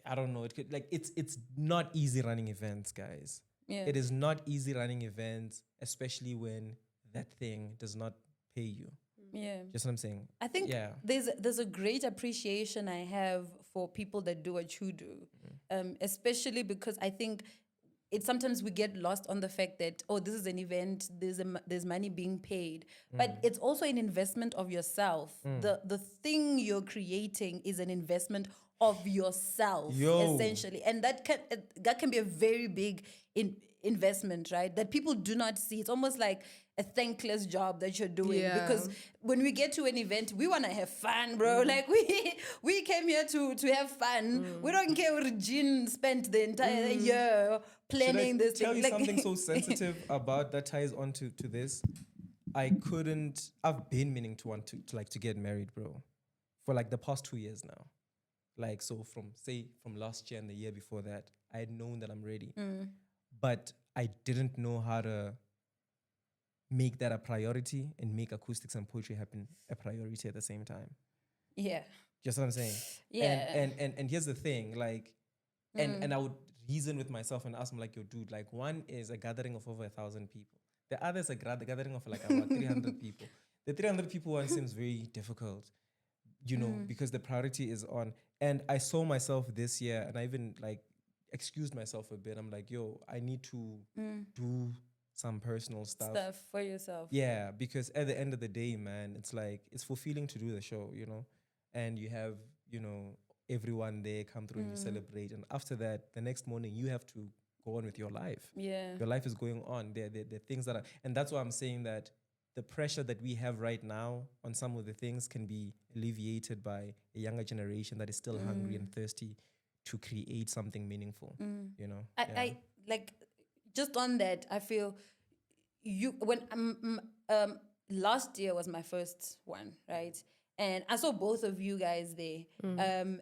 I don't know. It could it's not easy running events, guys. It is not easy running events, especially when that thing does not pay you. Just what I'm saying. I think there's a great appreciation I have for people that do what you do, especially because I think sometimes we get lost on the fact that this is an event, there's money being paid, but it's also an investment of yourself. The thing you're creating is an investment of yourself, essentially, and that can be a very big investment, right? That people do not see. It's almost like a thankless job that you're doing because when we get to an event, we want to have fun, bro. Like we came here to have fun. We don't care what Gin spent the entire year planning this thing. Tell you like, something so sensitive about that ties on to this. I've been meaning to want to get married, bro, for like the past 2 years now. Like, so from last year and the year before that, I had known that I'm ready. But I didn't know how to make that a priority and make acoustics and poetry happen a priority at the same time. Just what I'm saying. And here's the thing, like, and I would reason with myself and ask them, like, yo, dude, like, one is a gathering of over 1,000 people. The other is a gathering of like about 300 people. The 300 people one seems very difficult, because the priority is on. And I saw myself this year, and I even like excused myself a bit. I'm like, yo, I need to do some personal stuff for yourself. Yeah, because at the end of the day, man, it's like it's fulfilling to do the show, and you have, everyone there come through and you celebrate. And after that, the next morning, you have to go on with your life. Your life is going on. There are things that are, and that's why I'm saying that the pressure that we have right now on some of the things can be alleviated by a younger generation that is still hungry and thirsty to create something meaningful. I like just on that. I feel when last year was my first one, right? And I saw both of you guys there,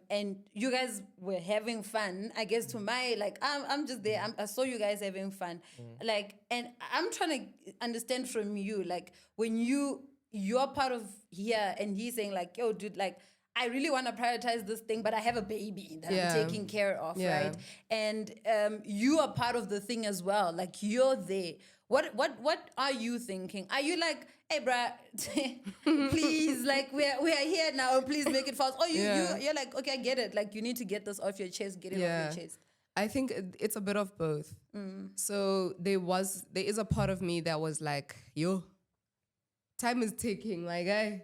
and you guys were having fun. I guess to my I'm just there. I saw you guys having fun, and I'm trying to understand from you, like when you're part of here, and he's saying like, yo, dude, like I really want to prioritize this thing, but I have a baby that I'm taking care of, right? And you are part of the thing as well. Like you're there. What are you thinking? Are you like, hey, bruh, please, like we are here now. Please make it fast. Or you're like, okay, I get it. Like you need to get this off your chest. Get it off your chest. I think it's a bit of both. So there is a part of me that was like, yo, time is ticking, my guy.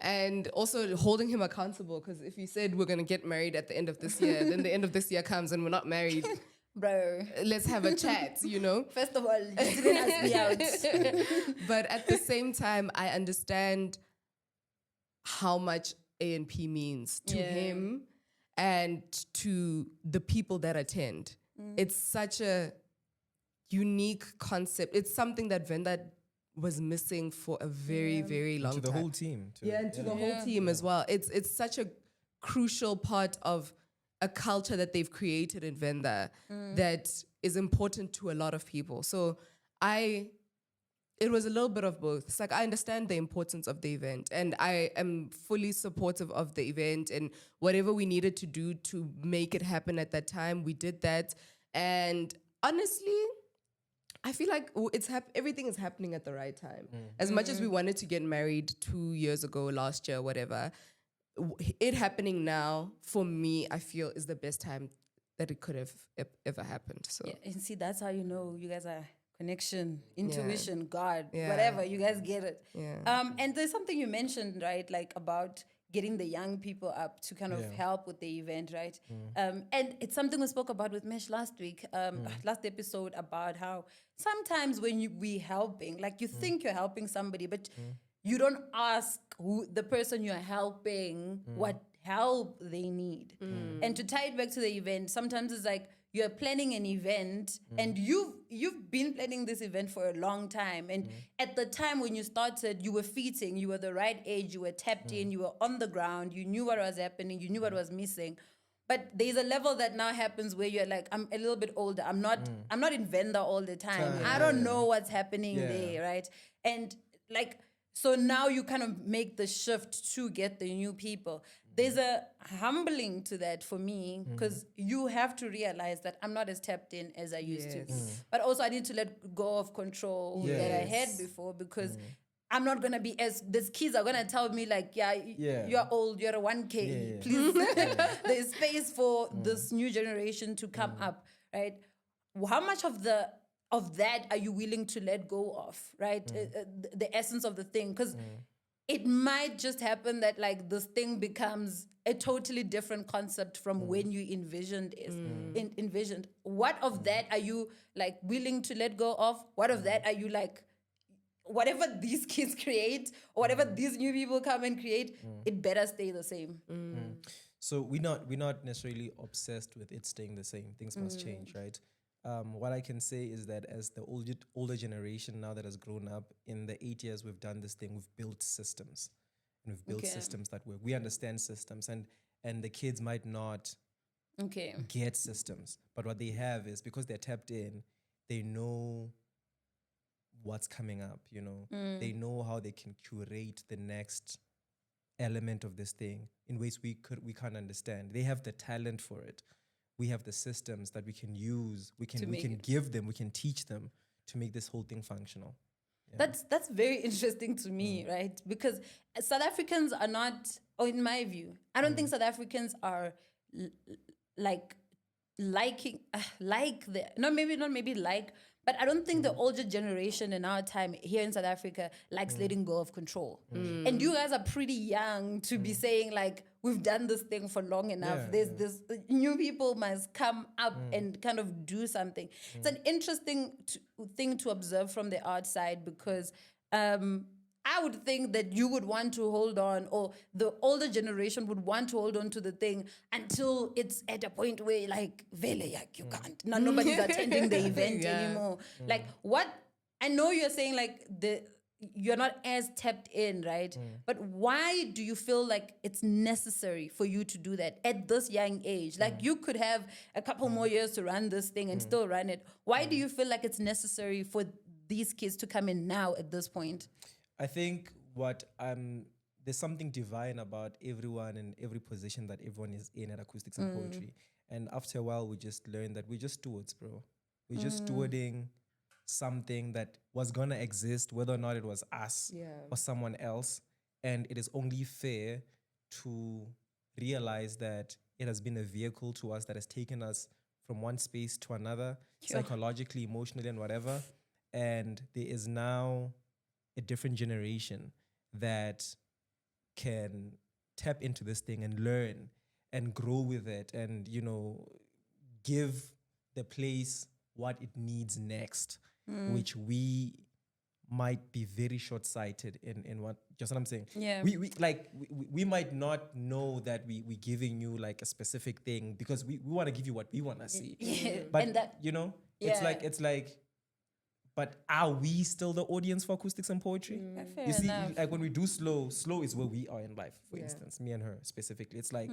And also holding him accountable, because if you said we're going to get married at the end of this year, then the end of this year comes and we're not married. Bro, Let's have a chat, you know? first of all, you didn't ask me out. But at the same time, I understand how much A&P means to him and to the people that attend. It's such a unique concept. It's something that Venda was missing for a very, very long To time. the whole team. Too. Yeah, and to the whole team as well. It's such a crucial part of a culture that they've created in Venda that is important to a lot of people. So it was a little bit of both. It's like I understand the importance of the event and I am fully supportive of the event and whatever we needed to do to make it happen at that time, we did that. And honestly, I feel like everything is happening at the right time. As much as we wanted to get married 2 years ago, last year, whatever, it happening now, for me, I feel is the best time that it could have ever happened. So Yeah, and see, that's how you know you guys are connection, intuition, God, Yeah. whatever, you guys get it. Yeah. And there's something you mentioned, right, like about getting the young people up to kind of help with the event, right? And it's something we spoke about with Mesh last week, last episode, about how sometimes when we helping, like you think you're helping somebody, but you don't ask who the person you're helping what help they need. And to tie it back to the event, sometimes it's like you're planning an event and you've been planning this event for a long time. And at the time when you started, you were fitting, you were the right age, you were tapped in, you were on the ground, you knew what was happening, you knew what was missing. But there's a level that now happens where you're like, I'm a little bit older. I'm not in Venda all the time. I don't know what's happening there, right? And like, so now you kind of make the shift to get the new people. There's a humbling to that for me because you have to realize that I'm not as tapped in as I used to be. But also I need to let go of control that I had before because I'm not going to be these kids are going to tell me like, you're old, you're a 1K. Please, there's space for this new generation to come up, right? How much of that are you willing to let go of, right? The essence of the thing, because it might just happen that like this thing becomes a totally different concept from when you envisioned it. Envisioned. What of that are you like willing to let go of? What of that are you like, whatever these kids create, or whatever these new people come and create, it better stay the same. So we're not necessarily obsessed with it staying the same. Things must change, right? What I can say is that as the older generation now that has grown up, in the 8 years we've done this thing, we've built systems. And we've built systems that work. We understand systems and the kids might not get systems. But what they have is, because they're tapped in, they know what's coming up, you know. They know how they can curate the next element of this thing in ways we can't understand. They have the talent for it. We have the systems that we can use, we can give them, we can teach them to make this whole thing functional. Yeah. That's very interesting to me, right? Because South Africans are not, or in my view, I don't think South Africans are like but I don't think the older generation in our time here in South Africa likes letting go of control. And you guys are pretty young to be saying like, we've done this thing for long enough. This new people must come up and kind of do something. It's an interesting thing to observe from the outside because I would think that you would want to hold on, or the older generation would want to hold on to the thing until it's at a point where like, vele, you can't. Now nobody's attending the event anymore. Like what, I know you're saying like you're not as tapped in, right? But why do you feel like it's necessary for you to do that at this young age? Like you could have a couple more years to run this thing and still run it. Why do you feel like it's necessary for these kids to come in now at this point? I think there's something divine about everyone and every position that everyone is in at acoustics and poetry. And after a while, we just learned that we're just stewards, bro. We're just stewarding something that was gonna exist, whether or not it was us or someone else. And it is only fair to realize that it has been a vehicle to us that has taken us from one space to another, psychologically, emotionally, and whatever. And there is now a different generation that can tap into this thing and learn and grow with it and, you know, give the place what it needs next, which we might be very short-sighted in what, just what I'm saying. Yeah. We might not know that we're giving you like a specific thing because we want to give you what we want to see. Yeah. But And that, you know, yeah. it's like, but are we still the audience for acoustics and poetry? Fair You see, enough. like when we do slow is where we are in life, for instance, me and her specifically. It's like,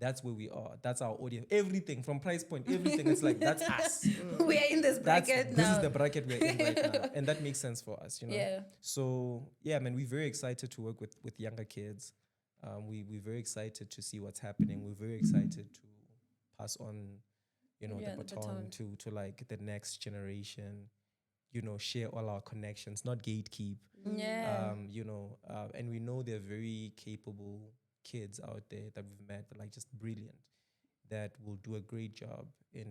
that's where we are. That's our audience. Everything from price point, everything. It's like, that's us. We are in this bracket now. This is the bracket we're in right now. And that makes sense for us, you know? Yeah. So, yeah, man, we're very excited to work with younger kids. We're very excited to see what's happening. We're very excited to pass on, you know, Yeah, the the baton baton. to like the next generation, you know, share all our connections, not gatekeep. Yeah. You know, and we know they're very capable kids out there that we've met, that like just brilliant, that will do a great job in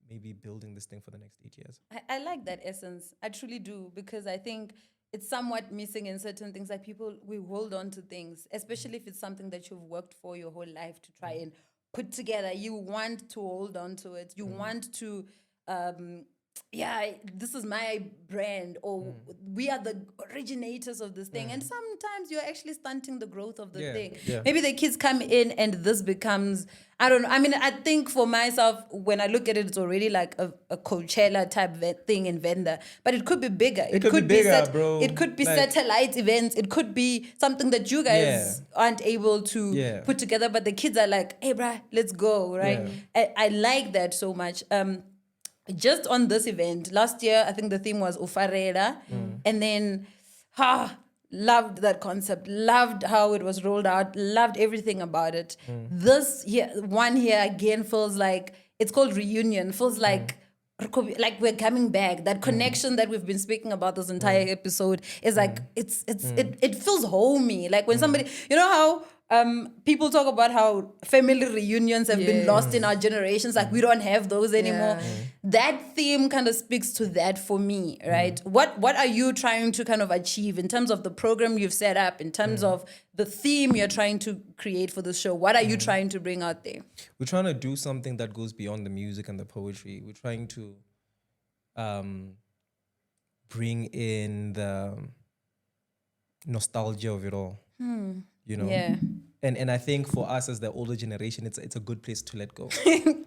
maybe building this thing for the next 8 years. I like that essence. I truly do, because I think it's somewhat missing in certain things. Like people, we hold on to things, especially if it's something that you've worked for your whole life to try and put together. You want to hold on to it. You want to, this is my brand, or we are the originators of this thing. And sometimes you're actually stunting the growth of the thing. Yeah. Maybe the kids come in and this becomes, I don't know. I mean, I think for myself, when I look at it, it's already like a Coachella type thing in vendor, but it could be bigger. It could be bigger, bro. It could be Like- satellite events. It could be something that you guys aren't able to put together, but the kids are like, hey, bruh, let's go, right? I like that so much. Just on this event, last year, I think the theme was Ufareda. And then, loved that concept, loved how it was rolled out, loved everything about it. This one here again feels like, it's called Reunion, feels like we're coming back. That connection that we've been speaking about this entire episode is like, it feels homey. Like when somebody, you know how people talk about how family reunions have been lost in our generations, like we don't have those anymore. That theme kind of speaks to that for me, right? What are you trying to kind of achieve in terms of the program you've set up, in terms of the theme you're trying to create for the show? What are you trying to bring out there? We're trying to do something that goes beyond the music and the poetry. We're trying to bring in the nostalgia of it all. You know? Yeah. And I think for us as the older generation, it's a good place to let go.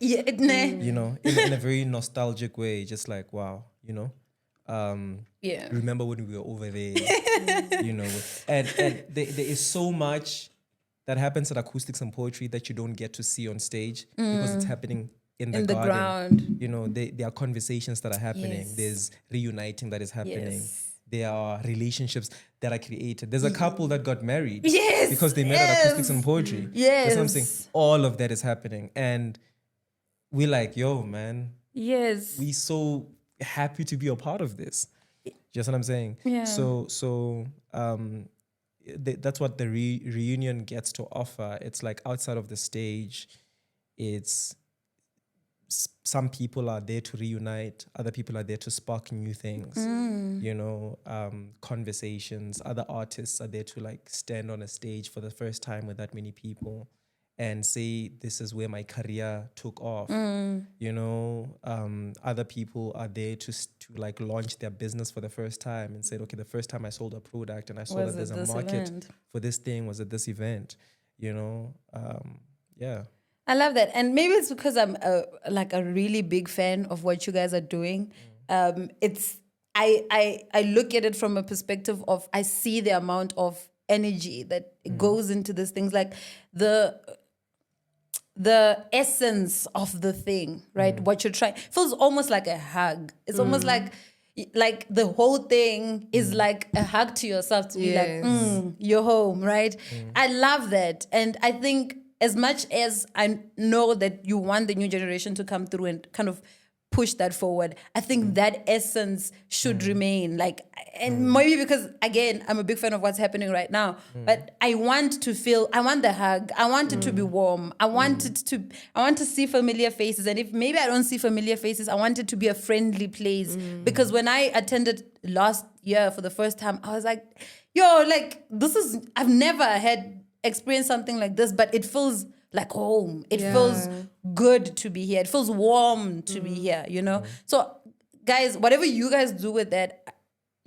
You know, in a very nostalgic way, just like, wow, you know. Remember when we were over there, you know. And there is so much that happens at acoustics and poetry that you don't get to see on stage because it's happening in the garden. ground. You know, there are conversations that are happening. Yes. There's reuniting that is happening. Yes. There are relationships that are created. There's a couple that got married Yes, because they met at acoustics and poetry. Yes. That's what I'm saying. All of that is happening. And we're like, yo, man, Yes. we so happy to be a part of this. Just what I'm saying. Yeah. So that's what the reunion gets to offer. It's like outside of the stage, it's some people are there to reunite, other people are there to spark new things, you know, conversations. Other artists are there to like stand on a stage for the first time with that many people and say, this is where my career took off. You know, other people are there to like launch their business for the first time and said, okay, the first time I sold a product and I saw that there's a market for this thing was at this event, you know, I love that. And maybe it's because I'm a really big fan of what you guys are doing. I look at it from a perspective of, I see the amount of energy that goes into these things, like the essence of the thing, right? What you're trying feels almost like a hug. It's almost like the whole thing is like a hug to yourself to be like, you're home, right? I love that. And I think as much as I know that you want the new generation to come through and kind of push that forward. I think that essence should remain. Like, and maybe because again, I'm a big fan of what's happening right now. But I want the hug. I want it to be warm. I want to see familiar faces. And if maybe I don't see familiar faces, I want it to be a friendly place. Because when I attended last year for the first time, I was like, yo, like I've never had experienced something like this, but it feels like home. It feels good to be here. It feels warm to be here, you know? So guys, whatever you guys do with that,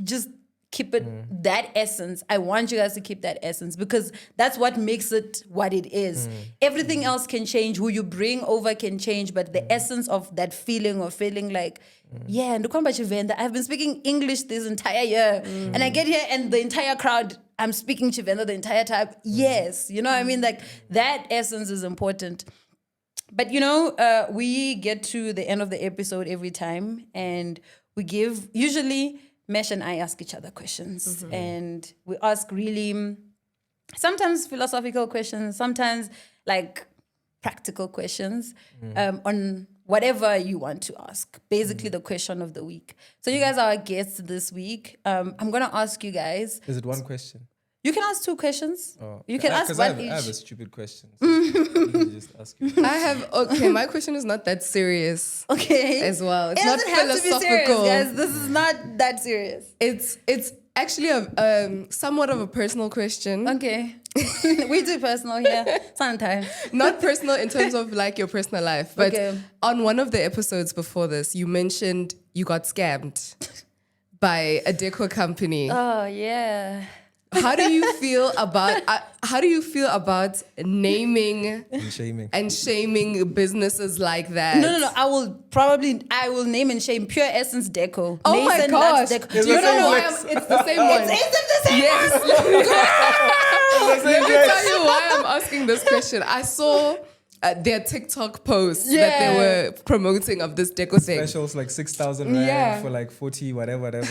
just keep it that essence. I want you guys to keep that essence because that's what makes it what it is. Everything else can change. Who you bring over can change, but the essence of that feeling or feeling like, yeah, and I've been speaking English this entire year. And I get here and the entire crowd, I'm speaking Chivenda the entire time. Yes, you know what I mean? Like that essence is important. But you know, we get to the end of the episode every time and we give, usually Mesh and I ask each other questions. And we ask really, sometimes philosophical questions, sometimes like practical questions on whatever you want to ask. Basically the question of the week. So you guys are our guests this week. I'm going to ask you guys. Is it one question? You can ask two questions. Oh, you can ask one each. I have a stupid question. So you just ask you. My question is not that serious. Okay. As well. It's it not doesn't have philosophical. to be serious, guys. This is not that serious. It's actually a somewhat of a personal question. Okay. We do personal here sometimes. Not personal in terms of like your personal life, but on one of the episodes before this, you mentioned you got scammed by a decor company. Oh yeah. How do you feel about naming and shaming businesses like that? No. I will name and shame Pure Essence Deco. Oh Mason my gosh! Deco. Do you know why it's the same one? Is it the same yes. one? Let me tell you why I'm asking this question. I saw their TikTok posts that they were promoting of this deco thing. Specials like 6,000 rand for like 40 whatever.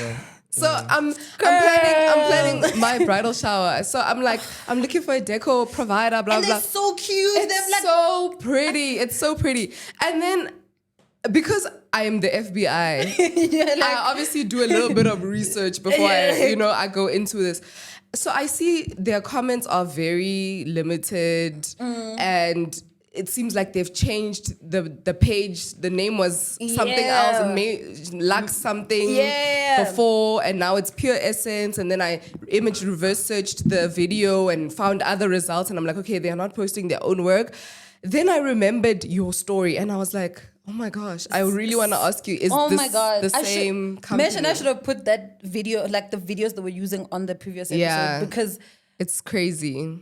So I'm planning my bridal shower. So I'm looking for a deco provider, blah, and blah. It's so cute. It's so pretty. It's so pretty. And then because I am the FBI, I obviously do a little bit of research before I go into this. So I see their comments are very limited and it seems like they've changed the page. The name was something else, Lux something before, and now it's Pure Essence. And then I image reverse searched the video and found other results. And I'm like, okay, they're not posting their own work. Then I remembered your story, and I was like, oh my gosh, I really want to ask you, is this the same company? Mesh and I should have put that video, like the videos that we're using on the previous episode, because it's crazy.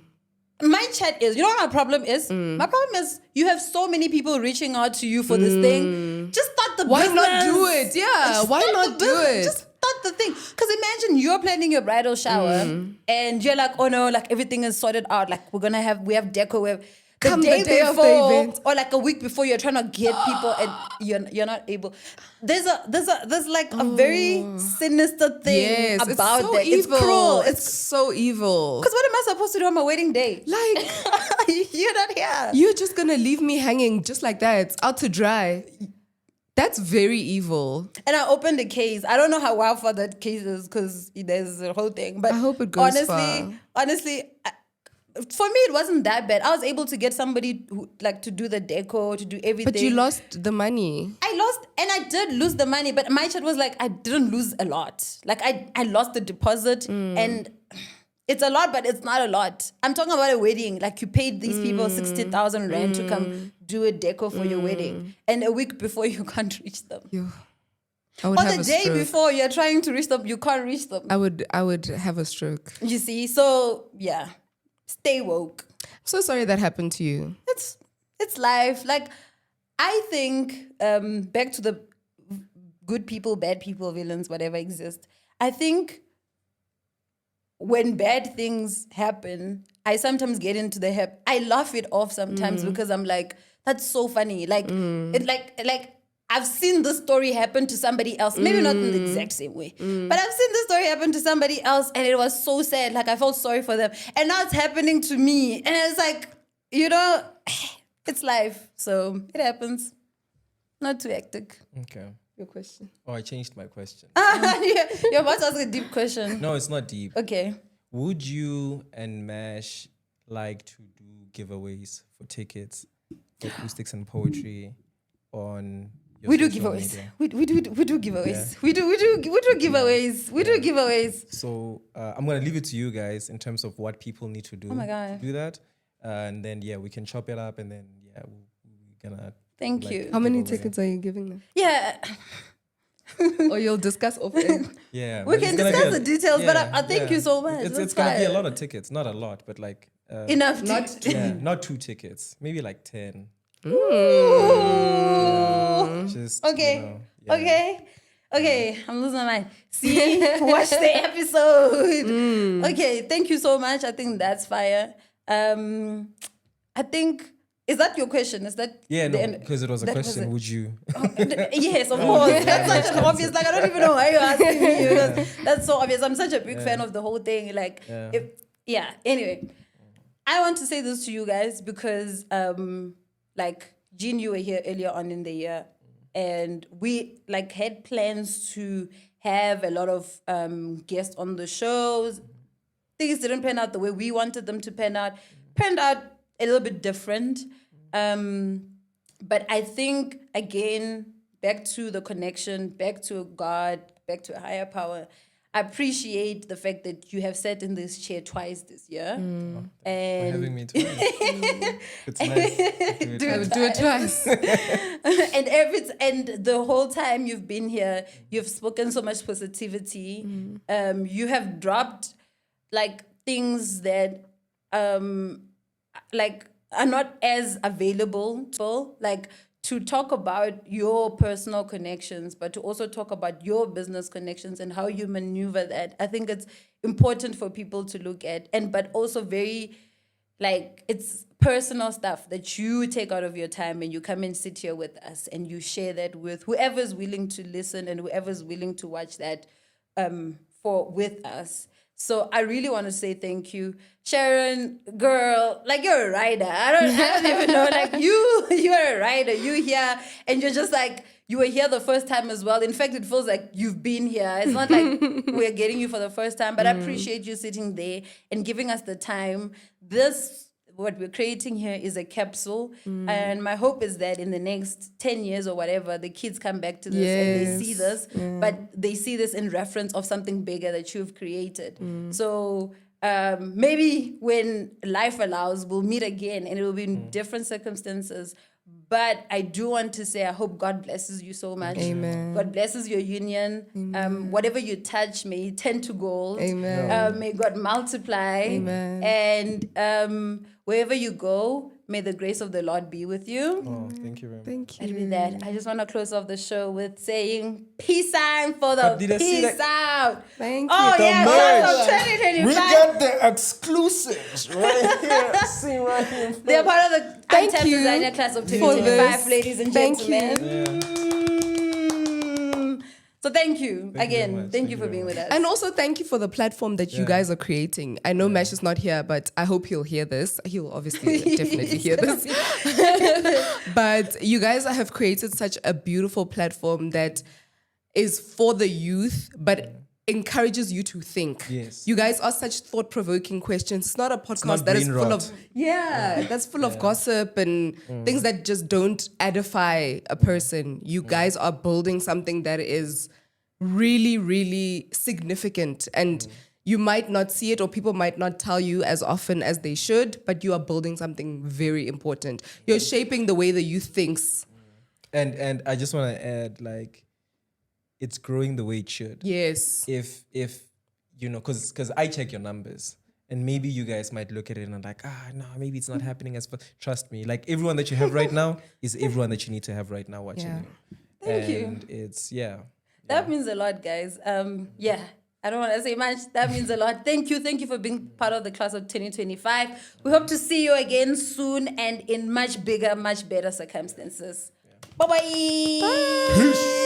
My chat is, you know what my problem is? My problem is you have so many people reaching out to you for this thing. Just start the business. Why not do it? Yeah, why not do it? Just start the thing. Because imagine you're planning your bridal shower and you're like, oh no, like everything is sorted out. Like we have deco, we have the day of the event, or like a week before, you're trying to get people and you're not able. There's like a very sinister thing about so that. Evil. It's cruel. It's so evil. Because what am I supposed to do on my wedding day? Like you're not here. You're just gonna leave me hanging just like that, out to dry. That's very evil. And I opened the case. I don't know how wild for that case is because there's a whole thing. But I hope it goes honestly. For me, it wasn't that bad. I was able to get somebody who, like, to do the deco, to do everything. But you lost the money. I lost, and I did lose the money. But my chat was like, I didn't lose a lot. Like, I lost the deposit, and it's a lot, but it's not a lot. I'm talking about a wedding. Like, you paid these people 60,000 rand to come do a deco for your wedding, and a week before you can't reach them. I would or have the a day stroke. Before you're trying to reach them, you can't reach them. I would have a stroke. You see, so yeah. Stay woke. I'm so sorry that happened to you. It's life. Like, I think back to the good people, bad people, villains, whatever exists. I think when bad things happen, I sometimes get into the I laugh it off sometimes because I'm like, that's so funny. Like it like I've seen this story happen to somebody else. Maybe not in the exact same way. But I've seen this story happen to somebody else and it was so sad. Like I felt sorry for them. And now it's happening to me. And it's like, it's life. So it happens. Not too hectic. Okay. Your question. Oh, I changed my question. You're about to ask a deep question. No, it's not deep. Okay. Would you and Mash like to do giveaways for tickets for acoustics and poetry on your We do social giveaways. media? We do giveaways. Yeah. We do giveaways. We do giveaways. So I'm gonna leave it to you guys in terms of what people need to do Oh my God. to do that, and then we can chop it up, and then we're gonna. Thank you. How many giveaway. tickets are you giving them? Yeah, Or you'll discuss off air. Yeah, we but can it's gonna discuss be the details, but I thank yeah. you so much. It's That's gonna be a fine. lot of tickets, not a lot, but like Enough. not 2 tickets, maybe like 10. Just Okay. yeah. Okay, I'm losing my mind. See, watch the episode. Okay, thank you so much. I think that's fire. I think, is that your question? Is that because it was a that question. Would you? Yes, of course. That's such an obvious. Like, I don't even know why you're asking me because that's so obvious. I'm such a big fan of the whole thing. Like, Anyway, I want to say this to you guys because, like, Gin, you were here earlier on in the year, and we like had plans to have a lot of guests on the shows. Things didn't pan out the way we wanted them to pan out. Panned out a little bit different. But I think, again, back to the connection, back to God, back to a higher power. I appreciate the fact that you have sat in this chair twice this year. For And having me twice. It's nice. Do it twice. and the whole time you've been here, you've spoken so much positivity. You have dropped like things that like are not as available, like to talk about your personal connections, but to also talk about your business connections and how you maneuver that. I think it's important for people to look at, but also very, like, it's personal stuff that you take out of your time and you come and sit here with us and you share that with whoever's willing to listen and whoever's willing to watch that with us. So I really want to say thank you, Sharon, girl. Like, you're a rider. I don't even know. Like, you're a rider. You here, and you're just like, you were here the first time as well. In fact, it feels like you've been here. It's not like we're getting you for the first time, but I appreciate you sitting there and giving us the time. What we're creating here is a capsule. And my hope is that in the next 10 years or whatever, the kids come back to this and they see this, but they see this in reference of something bigger that you've created. So maybe when life allows, we'll meet again and it will be in different circumstances. But I do want to say, I hope God blesses you so much. Amen. God blesses your union. Whatever you touch may turn to gold. Amen. May God multiply. Amen. And wherever you go, may the grace of the Lord be with you. Oh, thank you very much. Thank And you. with that, I just want to close off the show with saying peace sign for the But did I see peace out. Thank Oh, you. yeah, merch. class of 2025. We got the exclusives right here. See right here. They're part of the Thank Untapped you Designer class of for 2025, this. ladies and Thank gentlemen. So thank you very again. much. Thank you for being with us. And also thank you for the platform that you guys are creating. I know Mesh is not here, but I hope he'll hear this. He'll obviously definitely hear this. But you guys have created such a beautiful platform that is for the youth, but encourages you to think. Yes. You guys ask such thought-provoking questions. It's not a podcast not that is brain full rot. of that's full of gossip and things that just don't edify a person. You guys are building something that is really, really significant, and you might not see it, or people might not tell you as often as they should, but you are building something very important. You're shaping the way the youth thinks. And I just want to add, like, it's growing the way it should. Yes. If you know, because I check your numbers, and maybe you guys might look at it and like, no, maybe it's not happening as fast. Trust me, like, everyone that you have right now is everyone that you need to have right now watching Yeah. you. Thank you. And it's That means a lot, guys. I don't want to say much. That means a lot. Thank you. Thank you for being part of the class of 2025. We hope to see you again soon and in much bigger, much better circumstances. Bye-bye. Peace.